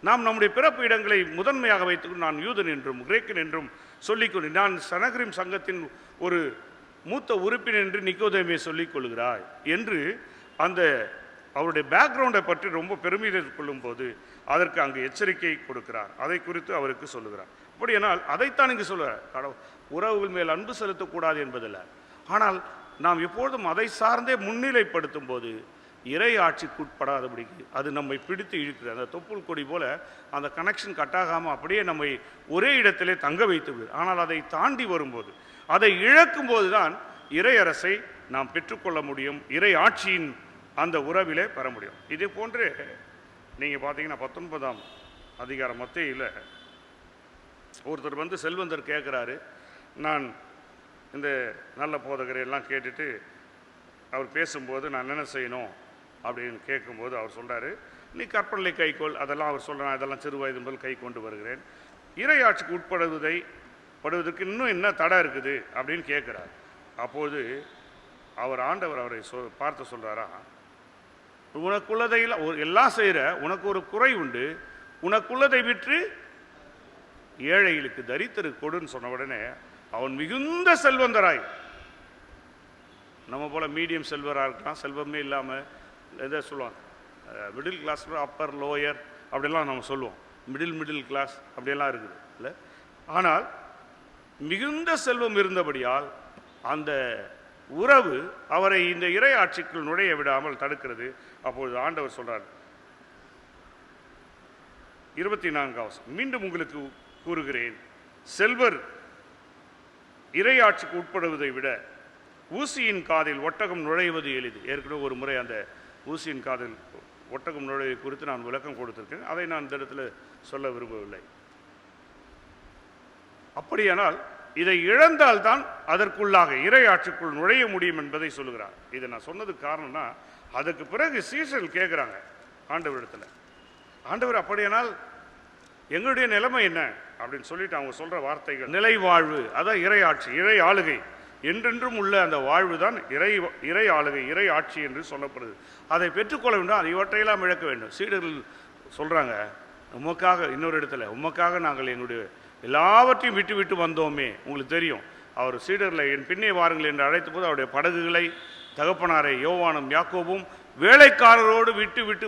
நாம் நம்முடைய பிறப்பு இடங்களை முதன்மையாக வைத்துக்கொண்டு நான் யூதன் என்றும் கிரேக்கன் என்றும் சொல்லிக்கொண்டு, நான் சனகரிம் சங்கத்தின் ஒரு மூத்த உறுப்பினர் என்று நிக்கோதேமே சொல்லிக் கொள்கிறாய் என்று அந்த அவருடைய பேக்ரவுண்டை பற்றி ரொம்ப பெருமிதம் கொள்ளும் போது அதற்கு அங்கு எச்சரிக்கை கொடுக்கிறார். அதை குறித்து அவருக்கு சொல்லுகிறார். அப்படியானால் அதைத்தான் இங்கு சொல்லுகிறார், உறவுகள் மேல் அன்பு செலுத்தக்கூடாது என்பதில்லை. ஆனால் நாம் எப்பொழுதும் அதை சார்ந்தே முன்னிலைப்படுத்தும் போது இறை ஆட்சிக்குட்படாதபடிக்கு அது நம்மை பிடித்து இழுக்கிறது. அந்த தொப்புள் கொடி போல அந்த கனெக்ஷன் கட்டாகாமல் அப்படியே நம்மை ஒரே இடத்திலே தங்க வைத்து விடு. ஆனால் அதை தாண்டி வரும்போது, அதை இழக்கும் போது தான் இறையரசை நாம் பெற்றுக்கொள்ள முடியும், இறை ஆட்சியின் அந்த உறவிலே பெற முடியும். இதே போன்று நீங்கள் பார்த்தீங்கன்னா 19ஆம் அதிகாரம் மத்தேயுல ஒருத்தர் வந்து செல்வந்தர் கேட்குறாரு, நான் இந்த நல்ல போதகரை எல்லாம் கேட்டுட்டு அவர் பேசும்போது நான் என்ன செய்யணும் அப்படின்னு கேட்கும்போது அவர் சொல்கிறாரு, நீ கற்பனை கைக்கோள், அதெல்லாம் அவர் சொல்கிறான், அதெல்லாம் சிறு வயது முதல் கை கொண்டு வருகிறேன், இறையாட்சிக்கு உட்படுவதற்கு இன்னும் என்ன தடை இருக்குது அப்படின்னு கேட்குறார். அப்போது ஆண்டவர் அவரை பார்த்து சொல்கிறாரா, உனக்குள்ளதையில் எல்லாம் செய்கிற, உனக்கு ஒரு குறை உண்டு, உனக்குள்ளதை விற்று ஏழைகளுக்கு தரித்திரு கொடுன்னு சொன்ன உடனே அவன் மிகுந்த செல்வந்தராய், நம்ம போல மீடியம் செல்வராக இருக்கலாம், செல்வமே இல்லாமல் எதை சொல்லுவாங்க, மிடில் கிளாஸ், அப்பர் லோயர் அப்படிலாம் நம்ம சொல்லுவோம், மிடில் கிளாஸ் அப்படியெல்லாம் இருக்குது இல்லை. ஆனால் மிகுந்த செல்வம் இருந்தபடியால் அந்த உறவு அவரை இந்த இறை ஆட்சிக்குள் நுழைய விடாமல் தடுக்கிறது. அப்பொழுது ஆண்டவர் சொல்றார் 24 மீண்டும் உங்களுக்கு கூறுகிறேன், செல்வர் இறை ஆட்சிக்கு உட்படுவதை விட ஊசியின் காதில் ஒட்டகம் நுழைவது எளிது. ஏற்கனவே ஒரு முறை அந்த ஊசியின் காதில் ஒட்டகம் நுழைவை குறித்து நான் விளக்கம் கொடுத்திருக்கேன், அதை நான் இந்த இடத்துல சொல்ல விரும்பவில்லை. அப்படியானால் இதை இழந்தால்தான் அதற்குள்ளாக இறை ஆட்சிக்குள் நுழைய முடியும் என்பதை சொல்லுகிறார். இதை நான் சொன்னதுக்கு காரணம்னா, அதுக்கு பிறகு சீசர்கள் கேட்குறாங்க ஆண்டவரிடத்தில், ஆண்டவர் அப்படியானால் எங்களுடைய நிலைமை என்ன அப்படின்னு சொல்லிட்டு அவங்க சொல்ற வார்த்தைகள், நிலை வாழ்வு, அதான் இறை ஆட்சி, இறை ஆளுகை, என்றென்றும் உள்ள அந்த வாழ்வு தான் இறை ஆளுகை, இறை ஆட்சி என்று சொல்லப்படுது. அதை பெற்றுக்கொள்ள வேண்டும், அதை இவற்றையெல்லாம் இழக்க வேண்டும். சீடர்கள் சொல்றாங்க, உமக்காக, இன்னொரு இடத்துல, உமக்காக நாங்கள் எங்களுடைய எல்லாவற்றையும் விட்டு விட்டு வந்தோமே. உங்களுக்கு தெரியும், அவர் சீடர்களை என் பின்னே வாருங்கள் என்று அழைத்த போது அவருடைய படகுகளை, தகப்பனாரை யோவானும் யாக்கோபும் வேலைக்காரரோடு விட்டு விட்டு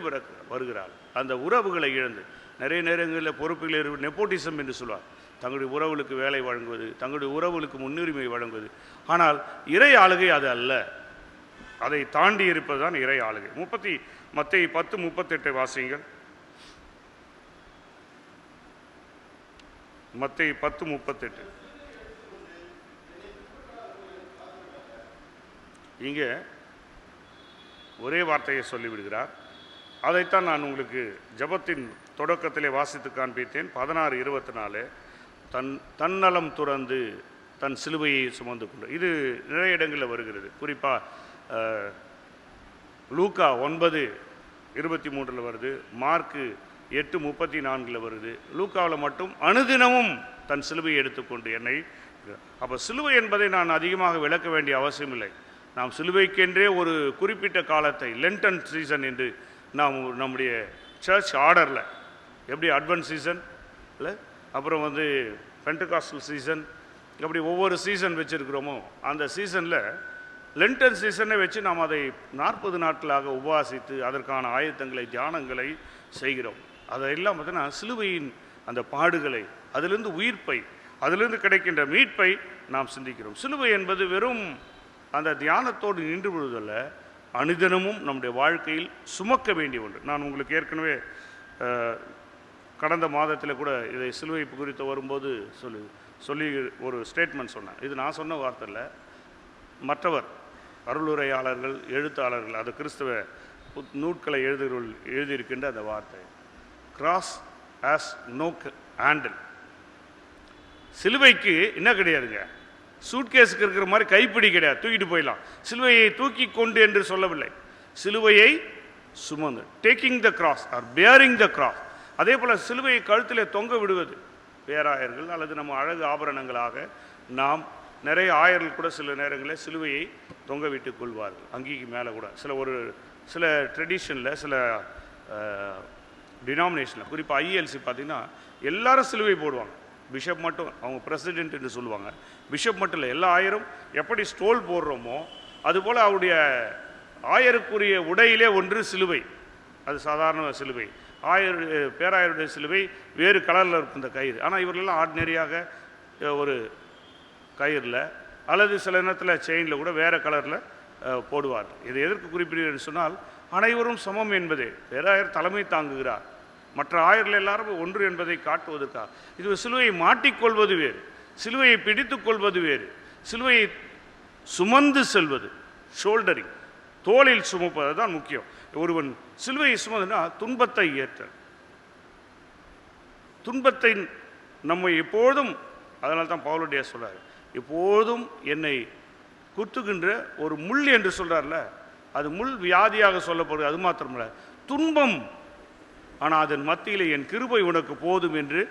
வருகிறார். அந்த உறவுகளை இழந்து, நிறைய நேரங்களில் பொறுப்புகள் நெப்போட்டிசம் என்று சொல்வார், தங்களுடைய உறவுகளுக்கு வேலை வழங்குவது, தங்களுடைய உறவுகளுக்கு முன்னுரிமை வழங்குவது. ஆனால் இறை ஆளுகை அது அல்ல, அதை தாண்டி இருப்பது தான் இறை ஆளுகை. மத்தேயு 10:38 வாசியுங்கள். மத்தேயு 10:38. இங்கே ஒரே வார்த்தையை சொல்லிவிடுகிறார். அதைத்தான் நான் உங்களுக்கு ஜபத்தின் தொடக்கத்திலே வாசித்து காண்பித்தேன். 16:24 தன்னலம் துறந்து தன் சிலுவையை சுமந்து கொண்டு. இது நிறைய இடங்களில் வருகிறது. குறிப்பாக லூக்கா 9:23 வருது, மார்க்கு 8:34 வருது. லூக்காவில் மட்டும் அனுதினமும் தன் சிலுவையை எடுத்துக்கொண்டு என்னை. அப்போ சிலுவை என்பதை நான் அதிகமாக விளக்க வேண்டிய அவசியம் இல்லை. நாம் சிலுவைக்கென்றே ஒரு குறிப்பிட்ட காலத்தை, லென்டன் சீசன் என்று நாம் நம்முடைய சர்ச் ஆர்டரில், எப்படி அட்வென்ட் சீசன் இல்லை, அப்புறம் பெண்டகாஸ்டல் சீசன், எப்படி ஒவ்வொரு சீசன் வச்சுருக்கிறோமோ அந்த சீசனில் லென்டன் சீசனை வச்சு நாம் அதை 40 நாட்களாக உபவாசித்து அதற்கான ஆயத்தங்களை, தியானங்களை செய்கிறோம். அதெல்லாம் பார்த்தீங்கன்னா சிலுவையின் அந்த பாடுகளை, அதிலிருந்து உயிர்ப்பை, அதிலிருந்து கிடைக்கின்ற மீட்பை நாம் சிந்திக்கிறோம். சிலுவை என்பது வெறும் அந்த தியானத்தோடு நின்று விடுவதில்ல, அனுதினமும் நம்முடைய வாழ்க்கையில் சுமக்க வேண்டிய ஒன்று. நான் உங்களுக்கு ஏற்கனவே கடந்த மாதத்தில் கூட இதை சிலுவை குறித்து வரும்போது சொல்லி ஒரு ஸ்டேட்மெண்ட் சொன்னேன். இது நான் சொன்ன வார்த்தை இல்லை, மற்றவர் அருளுரையாளர்கள், எழுத்தாளர்கள், அது கிறிஸ்தவ நூட்களை எழுதியிருக்கின்ற அந்த வார்த்தை, கிராஸ் ஆஸ் நோ ஹேண்டில். சிலுவைக்கு என்ன கிடையாதுங்க, சூட்கேஸுக்கு இருக்கிற மாதிரி கைப்பிடி கிடையாது, தூக்கிட்டு போயிடலாம். சிலுவையை தூக்கி கொண்டு என்று சொல்லவில்லை, சிலுவையை சுமந்து, taking the cross or bearing the cross. அதே போல் சிலுவையை கழுத்திலே தொங்க விடுவது, பேராயர்கள் அல்லது நம்ம அழகு ஆபரணங்களாக நாம், நிறைய ஆயர்கள் கூட சில நேரங்களில் சிலுவையை தொங்க விட்டு கொள்வார்கள், அங்கிக்கு மேலே கூட. சில ட்ரெடிஷனில், சில டினாமினேஷனில், குறிப்பாக ஐஎல்சி பார்த்திங்கன்னா எல்லாரும் சிலுவை போடுவாங்க. பிஷப் மட்டும், அவங்க பிரசிடென்ட் என்று சொல்லுவாங்க, பிஷப் மட்டும் இல்லை, எல்லா ஆயரும் எப்படி ஸ்டோல் போடுறோமோ அதுபோல் அவருடைய ஆயருக்குரிய உடையிலே ஒன்று சிலுவை. அது சாதாரண சிலுவை. பேராயருடைய சிலுவை வேறு கலரில் இருக்கும் இந்த கயிறு. ஆனால் இவர்களெல்லாம் ஆர்டினரியாக ஒரு கயிறில் அல்லது சில நேரத்தில் செயினில் கூட வேறு கலரில் போடுவார்கள். இது எதற்கு குறிப்பிடுகிறேன்னு சொன்னால், அனைவரும் சமம் என்பதே. பேராயர் தலைமை தாங்குகிறார், மற்ற ஆயர்கள் எல்லாரும் ஒன்று என்பதை காட்டுவதற்காக. இது சிலுவையை மாட்டிக்கொள்வது வேறு, சிலுவையை பிடித்து கொள்வது வேறு, சிலுவையை சுமந்து செல்வது, ஷோல்டரிங், தோளில் சுமப்பது தான் முக்கியம். ஒருவன் சிலுவையை சுமதுன்னா துன்பத்தை ஏற்ற, துன்பத்தை நம்மை எப்போதும், அதனால தான் பவுலுடைய சொல்றாரு, எப்போதும் என்னை குத்துகின்ற ஒரு முள் என்று சொல்றார்ல, அது முள் வியாதியாக சொல்லப்படுது. அது மாத்திரமில்ல, துன்பம், ஆனால் அதன் மத்தியில் என் கிருபை உனக்கு போதும் என்று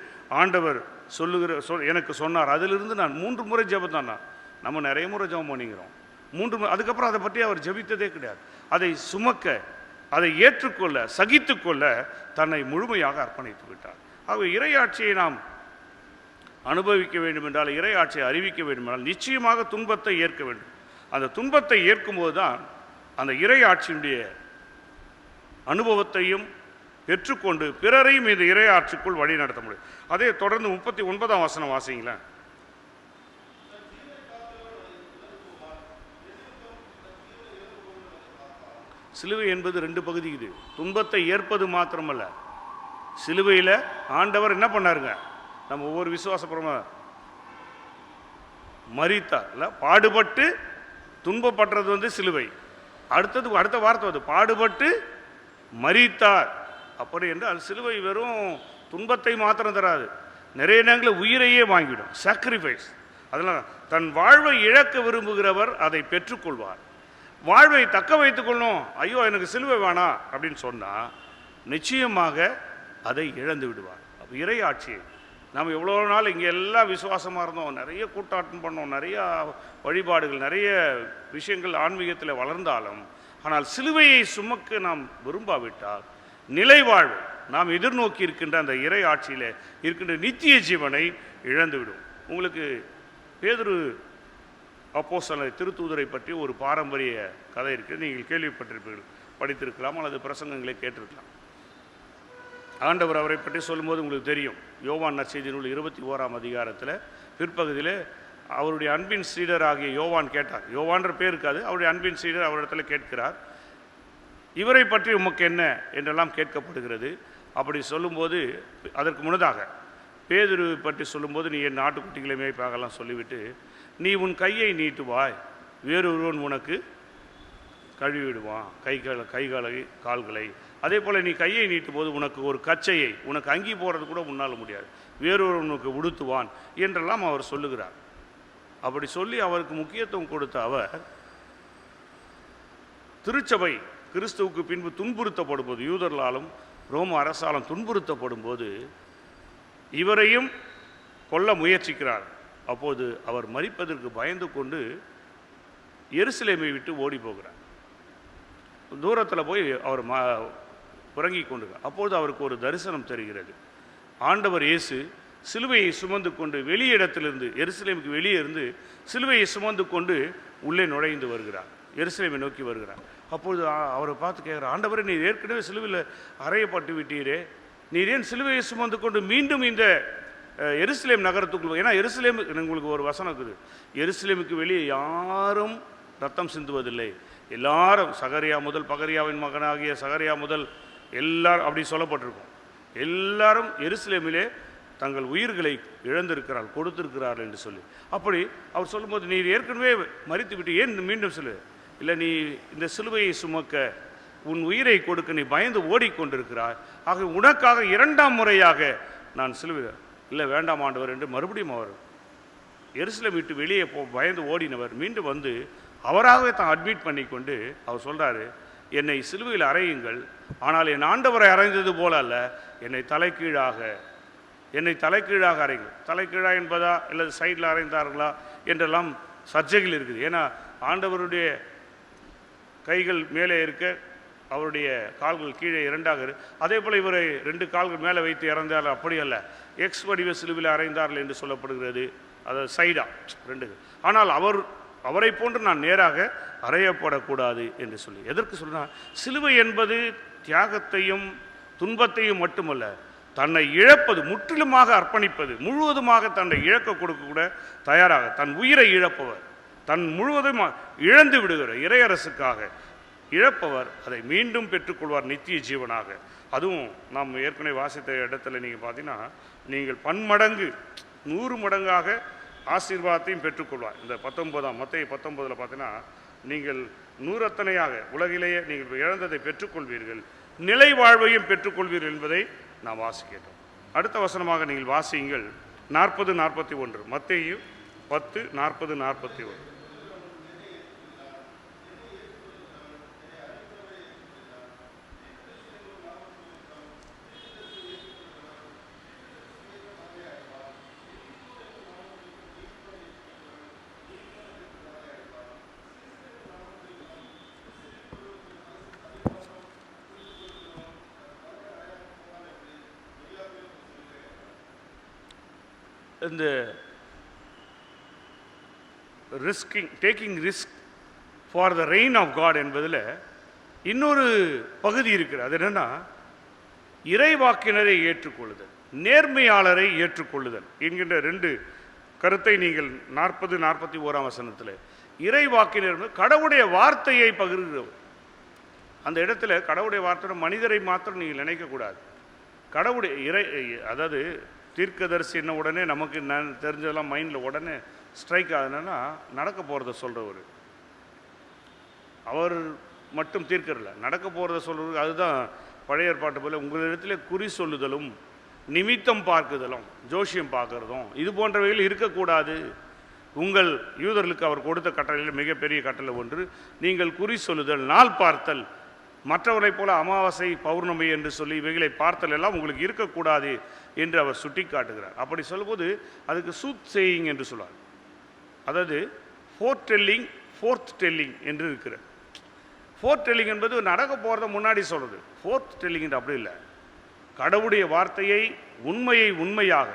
ஆண்டவர் எனக்கு சொன்னார். அதிலிருந்து நான் 3 முறை ஜெபத்தான். நம்ம நிறைய முறை ஜெபம் பண்ணிக்கிறோம், 3 முறை. அதுக்கப்புறம் அதை பற்றி அவர் ஜெபித்ததே கிடையாது. அதை சுமக்க, அதை ஏற்றுக்கொள்ள, சகித்துக்கொள்ள தன்னை முழுமையாக அர்ப்பணித்து விட்டார். ஆகவே இறையாட்சியை நாம் அனுபவிக்க வேண்டும் என்றால், இறையாட்சியை அறிவிக்க வேண்டும் என்றால் நிச்சயமாக துன்பத்தை ஏற்க வேண்டும். அந்த துன்பத்தை ஏற்கும்போது தான் அந்த இறையாட்சியினுடைய அனுபவத்தையும் பெற்றுக்கொண்டு பிறரையும் இந்த இறையாட்சிக்குள் வழி நடத்த முடியும். அதே தொடர்ந்து 39ஆம் வசனம் வாசிங்களேன். சிலுவை என்பது 2 பகுதி. இது துன்பத்தை ஏற்பது மாத்திரமல்ல, சிலுவையில் ஆண்டவர் என்ன பண்ணாருங்க, நம்ம ஒவ்வொரு விசுவாசப்புறமா மரித்தார் இல்லை, பாடுபட்டு துன்பப்படுறது சிலுவை. அடுத்த வார்த்தை பாடுபட்டு மரித்தார். அப்படி என்றால் சிலுவை வெறும் துன்பத்தை மாத்திரம் தராது, நிறைய நேரங்களில் உயிரையே வாங்கிவிடும், சாக்ரிஃபைஸ். அதனால் தன் வாழ்வை இழக்க விரும்புகிறவர் அதை பெற்றுக்கொள்வார். வாழ்வை தக்க வைத்துக்கொள்ளணும், ஐயோ எனக்கு சிலுவை வேணாம் அப்படின்னு சொன்னால் நிச்சயமாக அதை இழந்து விடுவார். அப்போ இறையாட்சியை நாம் எவ்வளோ நாள் இங்கே எல்லாம் விசுவாசமாக இருந்தோம், நிறைய கூட்டாட்டம் பண்ணோம், நிறையா வழிபாடுகள், நிறைய விஷயங்கள் ஆன்மீகத்தில் வளர்ந்தாலும், ஆனால் சிலுவையை சுமக்க நாம் விரும்பாவிட்டால் நிலை வாழ்வு நாம் எதிர்நோக்கி இருக்கின்ற அந்த இறை ஆட்சியில் இருக்கின்ற நித்திய ஜீவனை இழந்துவிடும். உங்களுக்கு பேதுரு அப்போஸ்தலர் திருத்தூதரை பற்றி ஒரு பாரம்பரிய கதை இருக்குது, நீங்கள் கேள்விப்பட்டிருப்பீர்கள், படித்திருக்கலாம் அல்லது பிரசங்கங்களை கேட்டிருக்கலாம். ஆண்டவர் அவரை பற்றி சொல்லும்போது உங்களுக்கு தெரியும். யோவான் நற்செய்தி நூல் 21ஆம் அதிகாரத்தில் பிற்பகுதியில் அவருடைய அன்பின் சீடர் ஆகிய யோவான் கேட்டார். யோவான்ற பேர் இருக்காது, அவருடைய அன்பின் சீடர் அவரிடத்துல கேட்கிறார், இவரை பற்றி உமக்கு என்ன என்றெல்லாம் கேட்கப்படுகிறது. அப்படி சொல்லும்போது அதற்கு முன்னதாக பேதுரு பற்றி சொல்லும்போது, நீ என் நாட்டுக்குட்டிகளை மேய்ப்பாகலாம் சொல்லிவிட்டு, நீ உன் கையை நீட்டுவாய், வேறொருவன் உனக்கு கழுவிடுவான் கைகளை கால்களை. அதே போல் நீ கையை நீட்டும் போது உனக்கு ஒரு கச்சையை, உனக்கு அங்கி போகிறது கூட முன்னால் முடியாது, வேறொருவனுக்கு உடுத்துவான் என்றெல்லாம் அவர் சொல்லுகிறார். அப்படி சொல்லி அவருக்கு முக்கியத்துவம் கொடுத்த அவர், திருச்சபை கிறிஸ்துவுக்கு பின்பு துன்புறுத்தப்படும் போது, யூதர்களாலும் ரோம அரசாலும் துன்புறுத்தப்படும் போது இவரையும் கொல்ல முயற்சிக்கிறார். அப்போது அவர் மரிப்பதற்கு பயந்து கொண்டு எருசலேமை விட்டு ஓடி போகிறார். தூரத்தில் போய் அவர் உறங்கி கொண்டு, அப்போது அவருக்கு ஒரு தரிசனம் தெரிகிறது. ஆண்டவர் இயேசு சிலுவையை சுமந்து கொண்டு வெளியிடத்திலிருந்து, எருசலேமுக்கு வெளியே இருந்து சிலுவையை சுமந்து கொண்டு உள்ளே நுழைந்து வருகிறார், எருசலேமை நோக்கி வருகிறார். அப்பொழுது அவரை பார்த்து கேட்குறார், ஆண்டவரே, நீர் ஏற்கனவே சிலுவையில் அறையப்பட்டு விட்டீரே, நீர் ஏன் சிலுவையை சுமந்து கொண்டு மீண்டும் இந்த எருசலேம் நகரத்துக்குள்? ஏன்னா எருசலேம், உங்களுக்கு ஒரு வசனம் இருக்குது, எருசலேமுக்கு வெளியே யாரும் ரத்தம் சிந்துவதில்லை, எல்லாரும் சகரியா முதல் பகரியாவின் மகனாகிய சகரியா முதல் எல்லாரும் அப்படி சொல்லப்பட்டிருக்கும், எல்லாரும் எருசலேமிலே தங்கள் உயிர்களை இழந்திருக்கிறார்கள், கொடுத்திருக்கிறார்கள் என்று சொல்லி. அப்படி அவர் சொல்லும்போது, நீர் ஏற்கனவே மரித்து விட்டு ஏன் மீண்டும் சொல்லு? இல்லை, நீ இந்த சிலுவையை சுமக்க, உன் உயிரை கொடுக்க நீ பயந்து ஓடிக்கொண்டிருக்கிறாய், ஆக உனக்காக 2ஆம் முறையாக நான் சிலுவை. இல்லை, வேண்டாம் ஆண்டவர் என்று மறுபடியும் அவர் எருசலேம் விட்டு வெளியே பயந்து ஓடினவர் மீண்டும் வந்து அவராகவே தான் அட்மிட் பண்ணி கொண்டு அவர் சொல்கிறாரு, என்னை சிலுவையில் அறையுங்கள், ஆனால் என் ஆண்டவரை அறைந்தது போல அல்ல, என்னை தலைகீழாக அறையுங்கள். தலைகீழாக என்பதா இல்லை சைடில் அறைந்தார்களா என்றெல்லாம் சர்ச்சைகள் இருக்குது. ஏன்னா ஆண்டவருடைய கைகள் மேலே இருக்க, அவருடைய கால்கள் கீழே 2ஆக இருக்கு. அதே போல் இவரை 2 கால்கள் மேலே வைத்து இறந்தார்கள், அப்படி அல்ல, எக்ஸ் வடிவ சிலுவையில் அறைந்தார்கள் என்று சொல்லப்படுகிறது, அதாவது சைடா 2. ஆனால் அவரை போன்று நான் நேராக அறையப்படக்கூடாது என்று சொல்லி. எதற்கு சொல்றார்? சிலுவை என்பது தியாகத்தையும் துன்பத்தையும் மட்டுமல்ல, தன்னை இழப்பது, முற்றிலுமாக அர்ப்பணிப்பது, முழுவதுமாக தன்னை இழக்க கொடுக்க கூட தயாராக, தன் உயிரை இழப்பவர், தன் முழுவதும் இழந்து விடுகிற இறையரசுக்காக இழப்பவர் அதை மீண்டும் பெற்றுக்கொள்வார் நித்திய ஜீவனாக. அதுவும் நாம் ஏற்கனவே வாசித்த இடத்துல நீங்கள் பார்த்தீங்கன்னா, நீங்கள் பன்மடங்கு 100 மடங்காக ஆசீர்வாதத்தையும் பெற்றுக்கொள்வார். இந்த 19 மத்தேயு 19 பார்த்தீங்கன்னா, நீங்கள் 100 உலகிலேயே நீங்கள் இழந்ததை பெற்றுக்கொள்வீர்கள், நிலை வாழ்வையும் பெற்றுக்கொள்வீர்கள் என்பதை நாம் வாசிக்கிறோம். அடுத்த வசனமாக நீங்கள் வாசியுங்கள் 40-41, மத்தேயு 10:40-41. இந்த taking risk for the reign of God என்பதில் இன்னொரு பகுதி இருக்குது. அது என்னென்னா, இறைவாக்கினரை ஏற்றுக்கொள்ளுதல், நேர்மையாளரை ஏற்றுக்கொள்ளுதல் என்கின்ற 2 கருத்தை நீங்கள் 40-41 வசனத்தில், இறைவாக்கினர் கடவுளுடைய வார்த்தையை பகிர்கிறவர். அந்த இடத்துல கடவுளுடைய வார்த்தை மனிதரை மாத்திரம் நீங்கள் நினைக்கக்கூடாது. கடவுளுடைய அதாவது தீர்க்கதரிசி என்ன உடனே நமக்கு தெரிஞ்சதெல்லாம் மைண்டில் உடனே ஸ்ட்ரைக் ஆகுதுன்னா, நடக்க போகிறத சொல்கிறவர் அவர் மட்டும் தீர்க்கறல, நடக்க போகிறத சொல்கிறவர். அதுதான் பழைய ஏற்பாட்டு போல உங்களிடத்தில் குறி சொல்லுதலும் நிமித்தம் பார்க்குதலும் ஜோசியம் பார்க்குறதும் இது போன்றவைகள் இருக்கக்கூடாது. உங்கள் யூதர்களுக்கு அவர் கொடுத்த கட்டளையில் மிகப்பெரிய கட்டளை ஒன்று, நீங்கள் குறி சொல்லுதல், நாள் பார்த்தல், மற்றவரைப் போல அமாவாசை பௌர்ணமி என்று சொல்லி இவைகளை பார்த்தல் எல்லாம் உங்களுக்கு இருக்கக்கூடாது என்று அவர் சுட்டி காட்டுகிறார். அப்படி சொல்லும்போது அதுக்கு சூத் சேயிங் என்று சொல்வார். அதாவது ஃபோர்த் டெல்லிங் என்று இருக்கிறது. ஃபோர்த் டெல்லிங் என்பது நடக்க போகிறத முன்னாடி சொல்கிறது. ஃபோர்த் டெல்லிங் என்று அப்படி இல்லை. கடவுளுடைய வார்த்தையை உண்மையை உண்மையாக,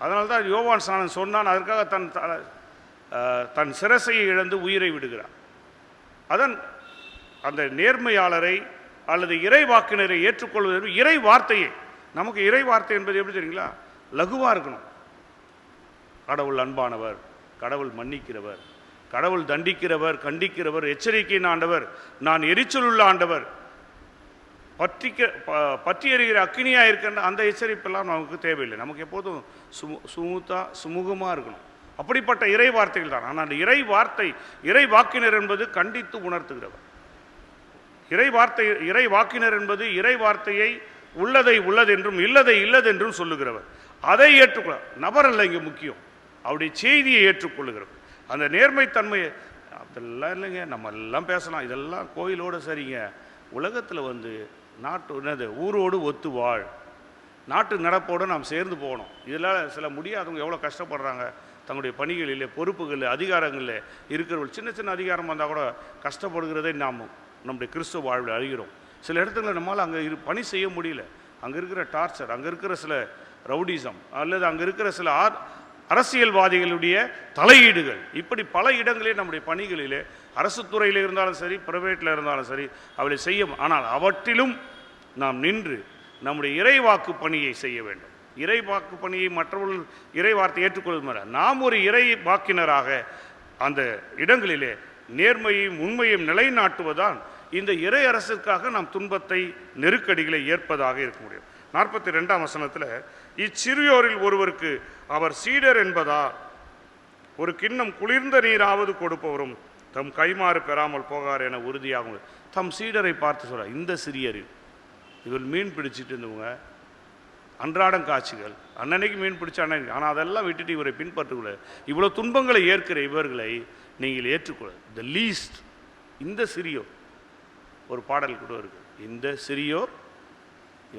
அதனால தான் யோவான் ஸ்நானன் சொன்னான், அதற்காக தன் சிரசையை இழந்து உயிரை விடுகிறார். அதன் அந்த நேர்மையாளரை அல்லது இறைவாக்கினரை ஏற்றுக்கொள்வது இறை வார்த்தையை, நமக்கு இறை வார்த்தை என்பது எப்படி தெரியுங்களா? லகுவாக இருக்கணும். கடவுள் அன்பானவர், கடவுள் மன்னிக்கிறவர், கடவுள் தண்டிக்கிறவர், கண்டிக்கிறவர், எச்சரிக்கையின் ஆண்டவர், நான் எரிச்சலுள்ள ஆண்டவர், பற்றி எறிகிற அக்கினியாக இருக்கின்ற அந்த எச்சரிப்பெல்லாம் நமக்கு தேவையில்லை. நமக்கு எப்போதும் சுமூகமாக இருக்கணும். அப்படிப்பட்ட இறை வார்த்தைகள் தான். ஆனால் அந்த இறை வாக்கினர் என்பது கண்டித்து உணர்த்துகிறவர். இறை வாக்கினர் என்பது இறை வார்த்தையை உள்ளதை உள்ளதென்றும் இல்லதை இல்லதென்றும் சொல்லுகிறவர். அதை ஏற்றுக்கொள்ள நபர் அல்ல இங்கே முக்கியம், அவருடைய செய்தியை ஏற்றுக்கொள்ளுகிறவர். அந்த நேர்மைத்தன்மையை அதெல்லாம் இல்லைங்க, நம்ம எல்லாம் பேசலாம், இதெல்லாம் கோயிலோடு சரிங்க. உலகத்தில் நாட்டு ஊரோடு ஒத்து வாழ், நாட்டு நடப்போடு நாம் சேர்ந்து போகணும். இதெல்லாம் சில முடியாதவங்க எவ்வளோ கஷ்டப்படுறாங்க. தங்களுடைய பணிகளில் பொறுப்புகளில் அதிகாரங்களில் இருக்கிறவர்கள் சின்ன சின்ன அதிகாரம் வந்தால் கூட கஷ்டப்படுகிறதை நாம் நம்முடைய கிறிஸ்துவ வாழ்வில் அறிகிறோம். சில இடத்துல நம்மளால் அங்கே பணி செய்ய முடியல. அங்கே இருக்கிற டார்ச்சர், அங்கே இருக்கிற சில ரவுடிசம் அல்லது அங்கே இருக்கிற சில அரசியல்வாதிகளுடைய தலையீடுகள், இப்படி பல இடங்களே நம்முடைய பணிகளிலே அரசு துறையில் இருந்தாலும் சரி, பிரைவேட்டில் இருந்தாலும் சரி, அவளை செய்ய. ஆனால் அவற்றிலும் நாம் நின்று நம்முடைய இறைவாக்கு பணியை செய்ய வேண்டும். இறைவாக்கு பணியை மற்றவர்கள் இறை வார்த்தை ஏற்றுக்கொள்வது, நாம் ஒரு இறை வாக்கினராக அந்த இடங்களிலே நேர்மையும் உண்மையும் நிலைநாட்டுவதுதான் இந்த இறை அரசிற்காக நாம் துன்பத்தை நெருக்கடிகளை ஏற்பதாக இருக்க முடியும். 42ஆம் வசனத்தில், இச்சிறியோரில் ஒருவருக்கு அவர் சீடர் என்பதா ஒரு கிண்ணம் குளிர்ந்த நீராவது கொடுப்பவரும் தம் கைமாறு பெறாமல் போகார் என உறுதியாகும். தம் சீடரை பார்த்து சொல்றார், இந்த சிறியரில், இவர் மீன் பிடிச்சிட்டு இருந்தவங்க, அன்றாடம் காட்சிகள், அன்னன்னைக்கு மீன் பிடிச்ச அன்னைக்கு, ஆனால் அதெல்லாம் விட்டுட்டு இவரை பின்பற்றக்கூடாது. இவ்வளோ துன்பங்களை ஏற்கிற இவர்களை நீங்கள் ஏற்றுக்கூடாது. த லீஸ்ட், இந்த சிறியோர். ஒரு பாடல் கூட இருக்கு, இந்த சிறியோர்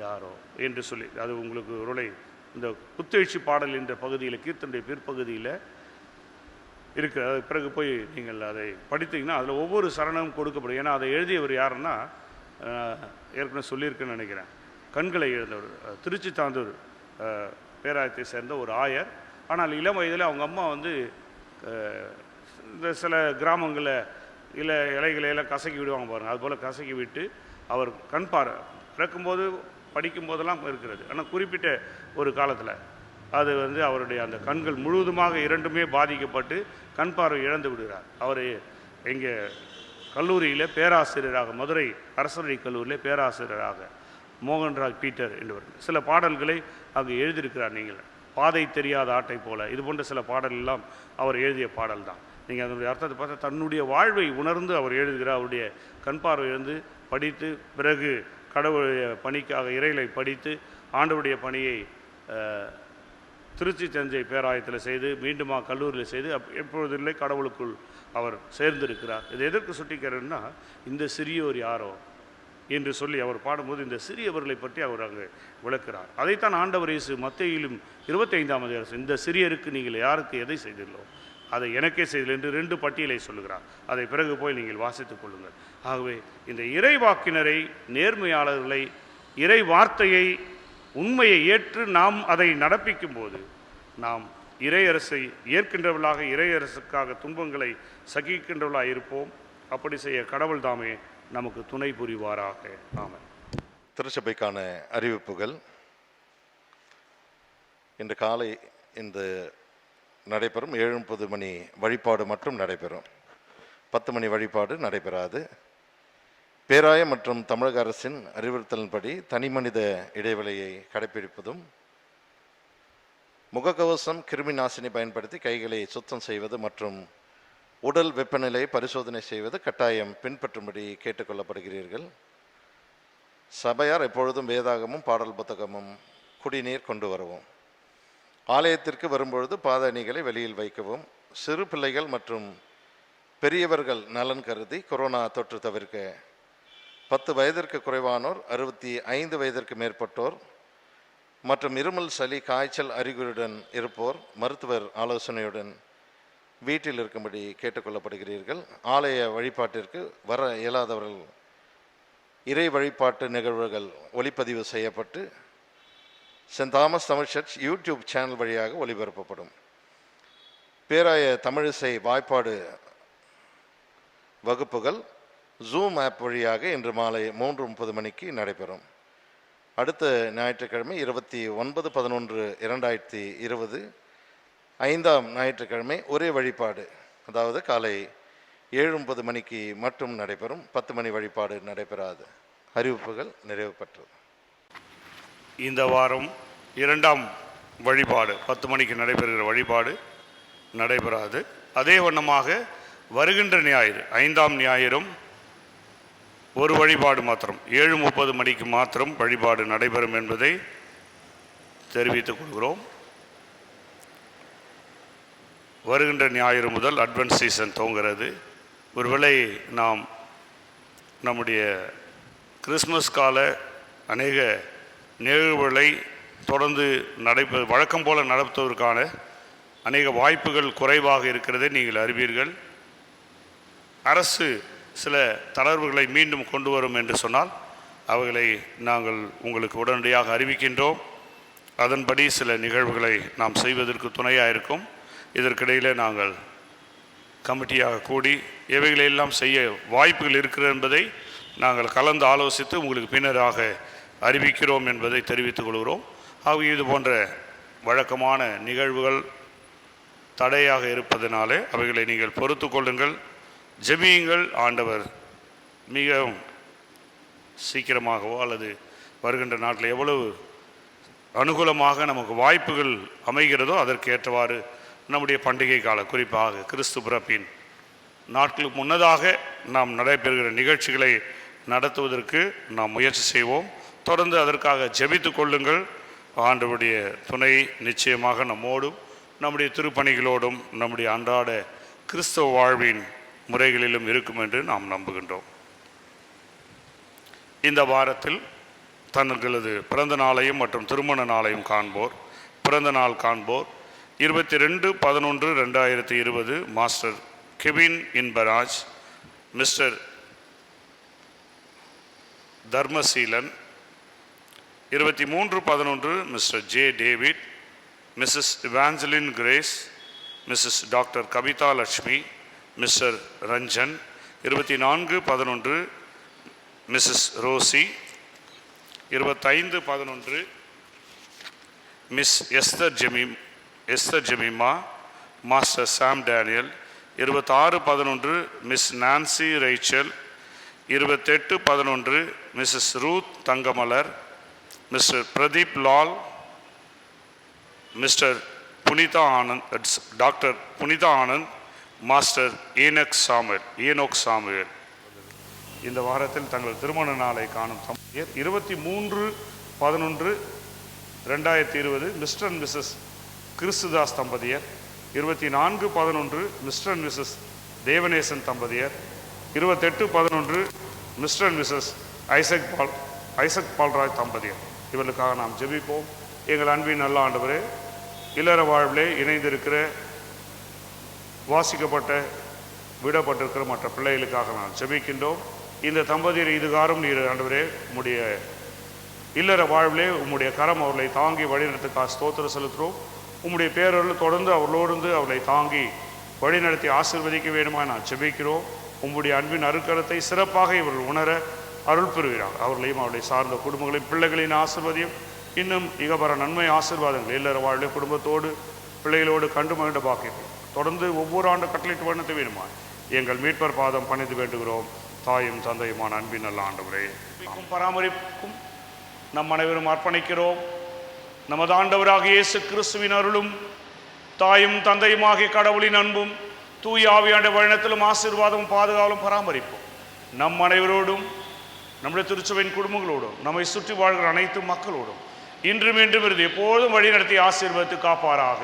யாரோ என்று சொல்லி. அது உங்களுக்கு ஒரு இந்த புத்தெழுச்சி பாடல் என்ற பகுதியில், கீர்த்தனுடைய பிற்பகுதியில் இருக்கிற, பிறகு போய் நீங்கள் அதை படித்தீங்கன்னா அதில் ஒவ்வொரு சரணமும் கொடுக்கப்படும். ஏன்னா அதை எழுதியவர் யாருன்னா, ஏற்கனவே சொல்லியிருக்குன்னு நினைக்கிறேன், கண்களை இழந்தவர், திருச்சி தாந்தூர் பேராயத்தை சேர்ந்த ஒரு ஆயர். ஆனால் இளம் வயதில் அவங்க அம்மா இந்த சில கிராமங்களில் இலைகளையெல்லாம் கசக்கி விடுவாங்க பாருங்கள், அதுபோல் கசக்கி விட்டு அவர் கண் பிறக்கும்போது படிக்கும்போதெல்லாம் இருக்கிறது. ஆனால் குறிப்பிட்ட ஒரு காலத்தில் அது அவருடைய அந்த கண்கள் முழுவதுமாக இரண்டுமே பாதிக்கப்பட்டு கண் பார்வை இழந்து விடுகிறார். அவர் எங்கே கல்லூரியில் பேராசிரியராக, மதுரை அரசரை கல்லூரியில் பேராசிரியராக மோகன்ராஜ் பீட்டர் என்பவர் சில பாடல்களை அங்கு எழுதியிருக்கிறார். நீங்கள் பாதை தெரியாத ஆட்டை போல, இது போன்ற சில பாடலெல்லாம் அவர் எழுதிய பாடல் தான். நீங்கள் அதனுடைய அர்த்தத்தை பார்த்தா தன்னுடைய வாழ்வை உணர்ந்து அவர் எழுதுகிறார். அவருடைய கண் பார்வை இழந்து படித்து, பிறகு கடவுளுடைய பணிக்காக இறையிலை படித்து ஆண்டவருடைய பணியை திருச்சி தஞ்சை பேராயத்தில் செய்து, மீண்டுமா கல்லூரியில் செய்து, எப்பொழுதில்லை கடவுளுக்குள் அவர் சேர்ந்திருக்கிறார். இது எதற்கு சுட்டிக்கிறன்னா, இந்த சிறியோர் யாரோ என்று சொல்லி அவர் பாடும்போது இந்த சிறியவர்களை பற்றி அவர் அங்கு விளக்கிறார். அதைத்தான் ஆண்டவர் இயேசு மத்தேயிலும் 25ஆம் அதிகாரம், இந்த சிறியருக்கு நீங்கள் யாருக்கு எதை செய்தீர்களோ அதை எனக்கே செய்தீர்கள் என்று 2 பட்டியலை சொல்லுகிறார். அதை பிறகு போய் நீங்கள் வாசித்துக் கொள்ளுங்கள். ஆகவே இந்த இறைவாக்கினரை, நேர்மையாளர்களை, இறை வார்த்தையை, உண்மையை ஏற்று நாம் அதை நடப்பிக்கும் போது நாம் இறையரசை ஏற்கின்றவர்களாக, இறையரசுக்காக துன்பங்களை சகிக்கின்றவர்களாக இருப்போம். அப்படி செய்ய கடவுள் தாமே நமக்கு துணை புரிவாராக. ஆமென். திருச்சபைக்கான அறிவிப்புகள். இன்று காலை இந்த நடைபெறும் 7:30 மணி வழிபாடு மற்றும் நடைபெறும். 10 மணி வழிபாடு நடைபெறாது. பேராய மற்றும் தமிழக அரசின் அறிவுறுத்தலின்படி தனிமனித இடைவெளியை கடைபிடிப்பதும், முகக்கவசம், கிருமி நாசினி பயன்படுத்தி கைகளை சுத்தம் செய்வது மற்றும் உடல் வெப்பநிலை பரிசோதனை செய்வது கட்டாயம் பின்பற்றும்படி கேட்டுக்கொள்ளப்படுகிறீர்கள். சபையார் எப்பொழுதும் வேதாகமும் பாடல் புத்தகமும் குடிநீர் கொண்டு வரவும். ஆலயத்திற்கு வரும்பொழுது பாத அணிகளை வெளியில் வைக்கவும். சிறு பிள்ளைகள் மற்றும் பெரியவர்கள் நலன் கருதி கொரோனா தொற்று தவிர்க்க 10 வயதிற்கு குறைவானோர், 65 வயதிற்கு மேற்பட்டோர் மற்றும் இருமல், சளி, காய்ச்சல் அறிகுறியுடன் இருப்போர் மருத்துவர் ஆலோசனையுடன் வீட்டில் இருக்கும்படி கேட்டுக்கொள்ளப்படுகிறீர்கள். ஆலய வழிபாட்டிற்கு வர இயலாதவர்கள் இறை வழிபாட்டு நிகழ்வுகள் ஒளிப்பதிவு செய்யப்பட்டு Saint Thomas Tamil church YouTube channel வழியாக ஒளிபரப்பப்படும். பேராய தமிழிசை வாய்ப்பாடு வகுப்புகள் ஜூம் ஆப் வழியாக இன்று மாலை 3:30 மணிக்கு நடைபெறும். அடுத்த ஞாயிற்றுக்கிழமை 29/11/2020 5ஆம் ஞாயிற்றுக்கிழமை ஒரே வழிபாடு, அதாவது காலை 7:30 மணிக்கு மட்டும் நடைபெறும். 10 மணி வழிபாடு நடைபெறாது. அறிவிப்புகள் நிறைவு பெற்றது. இந்த வாரம் 2ஆம் வழிபாடு 10 மணிக்கு நடைபெறுகிற வழிபாடு நடைபெறாது. அதே வண்ணமாக வருகின்ற ஞாயிறு 5ஆம் ஞாயிறும் ஒரு வழிபாடு மாத்திரம் 7:30 மணிக்கு மாத்திரம் வழிபாடு நடைபெறும் என்பதை தெரிவித்துக் கொள்கிறோம். வருகின்ற ஞாயிறு முதல் அட்வென்ட் சீசன் துவங்கிறது. ஒருவேளை நாம் நம்முடைய கிறிஸ்மஸ் கால அநேக நிகழ்வுகளை தொடர்ந்து வழக்கம் போல நடத்துவதற்கான அநேக வாய்ப்புகள் குறைவாக இருக்கிறதை நீங்கள் அறிவீர்கள். அரசு சில தளர்வுகளை மீண்டும் கொண்டு வரும் என்று சொன்னால் அவைகளை நாங்கள் உங்களுக்கு உடனடியாக அறிவிக்கின்றோம். அதன்படி சில நிகழ்வுகளை நாம் செய்வதற்கு துணையாக இருக்கும். இதற்கிடையில் நாங்கள் கமிட்டியாக கூடி இவைகளெல்லாம் செய்ய வாய்ப்புகள் இருக்கிறது என்பதை நாங்கள் கலந்து ஆலோசித்து உங்களுக்கு பின்னராக அறிவிக்கிறோம் என்பதை தெரிவித்துக் கொள்கிறோம். ஆகவே இது போன்ற வழக்கமான நிகழ்வுகள் தடையாக இருப்பதனாலே அவைகளை நீங்கள் பொறுத்து கொள்ளுங்கள், ஜெபியுங்கள். ஆண்டவர் மிகவும் சீக்கிரமாகவோ அல்லது வருகின்ற நாட்டில் எவ்வளவு அனுகூலமாக நமக்கு வாய்ப்புகள் அமைகிறதோ அதற்கு ஏற்றவாறு நம்முடைய பண்டிகை கால, குறிப்பாக கிறிஸ்து பிறப்பின் நாட்களுக்கு முன்னதாக நாம் நடைபெறுகிற நிகழ்ச்சிகளை நடத்துவதற்கு நாம் முயற்சி செய்வோம். தொடர்ந்து அதற்காக ஜெபித்து கொள்ளுங்கள். ஆண்டவருடைய துணை நிச்சயமாக நம்மோடும் நம்முடைய திருப்பணிகளோடும் நம்முடைய அன்றாட கிறிஸ்தவ வாழ்வின் முறைகளிலும் இருக்கும் என்று நாம் நம்புகின்றோம். இந்த வாரத்தில் தங்களது பிறந்த நாளையும் மற்றும் திருமண நாளையும் காண்போர், பிறந்த நாள் காண்போர் 22/11/2020 master Kevin Inbaraj, mister Dharmaseelan. 23/11 mister J David, missus Evangeline Grace, missus doctor Kavitha Lakshmi, mister Ranjan. 24/11 missus Rosy. 25/11 miss Esther Jemima, master Sam Daniel. 26/11 miss Nancy Rachel. 28/11 missus Ruth Thangamalar, mister Pradeep Lal, mister Punitha Anand, doctor Punitha Anand, master Enoch Samuel. இந்த வாரத்தில் தங்கள் திருமண நாளை காணும் தம்பதியர் 23/11/2020 மிஸ்டர் அண்ட் மிஸ்ஸஸ் கிறிஸ்துதாஸ் தம்பதியர். 24/11 மிஸ்டர் அண்ட் மிஸ்ஸஸ் தேவநேசன் தம்பதியர். 28/11 Mr and Mrs Isaac Paulraj தம்பதியர். இவர்களுக்காக நாம் ஜெபிப்போம். எங்கள் அன்பின் நல்ல ஆண்டவரே, இல்லற வாழ்விலே இணைந்திருக்கிற வாசிக்கப்பட்ட விடப்பட்டிருக்கிற மற்ற பிள்ளைகளுக்காக நான் ஜெபிக்கின்றோம். இந்த தம்பதியர் இதுகாரும் நீர் ஆண்டவரே உம்முடைய இல்லற வாழ்விலே உம்முடைய கரம் அவர்களை தாங்கி வழிநடத்துக்காக ஸ்தோத்திரம் செலுத்துகிறோம். உம்முடைய பேரொருள் தொடர்ந்து அவர்களோடு அவர்களை தாங்கி வழிநடத்தி ஆசீர்வதிக்க வேண்டுமா நான் ஜெபிக்கிறோம். உம்முடைய அன்பின் அருட்கரத்தை சிறப்பாக இவர்கள் உணர அருள் பெறுகிறார். அவர்களையும் அவர்களை சார்ந்த குடும்பங்களையும் பிள்ளைகளின் ஆசீர்வாதியும் இன்னும் இகபர நன்மை ஆசீர்வாதங்கள் இல்லற வாழ்விலே குடும்பத்தோடு பிள்ளைகளோடு கண்டு மகிழ்ந்த பாக்கியம் தொடர்ந்து ஒவ்வொரு ஆண்டு கட்டளையிட்டு வண்ணத்தை வேணுமா எங்கள் மீட்பர் பாதம் பணிந்து வேண்டுகிறோம். தாயும் தந்தையுமான அன்பின் நல்ல ஆண்டவரே, பராமரிப்புக்கும் நம் அனைவரும் அர்ப்பணிக்கிறோம். நமது ஆண்டவராக இயேசு கிறிஸ்துவின் அருளும் தாயும் தந்தையுமாகிய கடவுளின் அன்பும் தூய ஆவியாண்ட வழிநடத்தலும் ஆசீர்வாதமும் பாதுகாவலும் பராமரிப்போம் நம் அனைவரோடும், நம்முடைய திருச்சபையின் குடும்பங்களோடும், நம்மை சுற்றி வாழ்கிற அனைத்து மக்களோடும் இன்று மீண்டும் இருந்து எப்போதும் வழி நடத்தி ஆசீர்வதித்து காப்பாராக.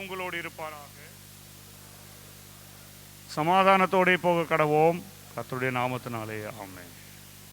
உங்களோடு இருப்பாராக. சமாதானத்தோடே போக கடவோம். கர்த்தருடைய நாமத்தினாலே ஆமென்.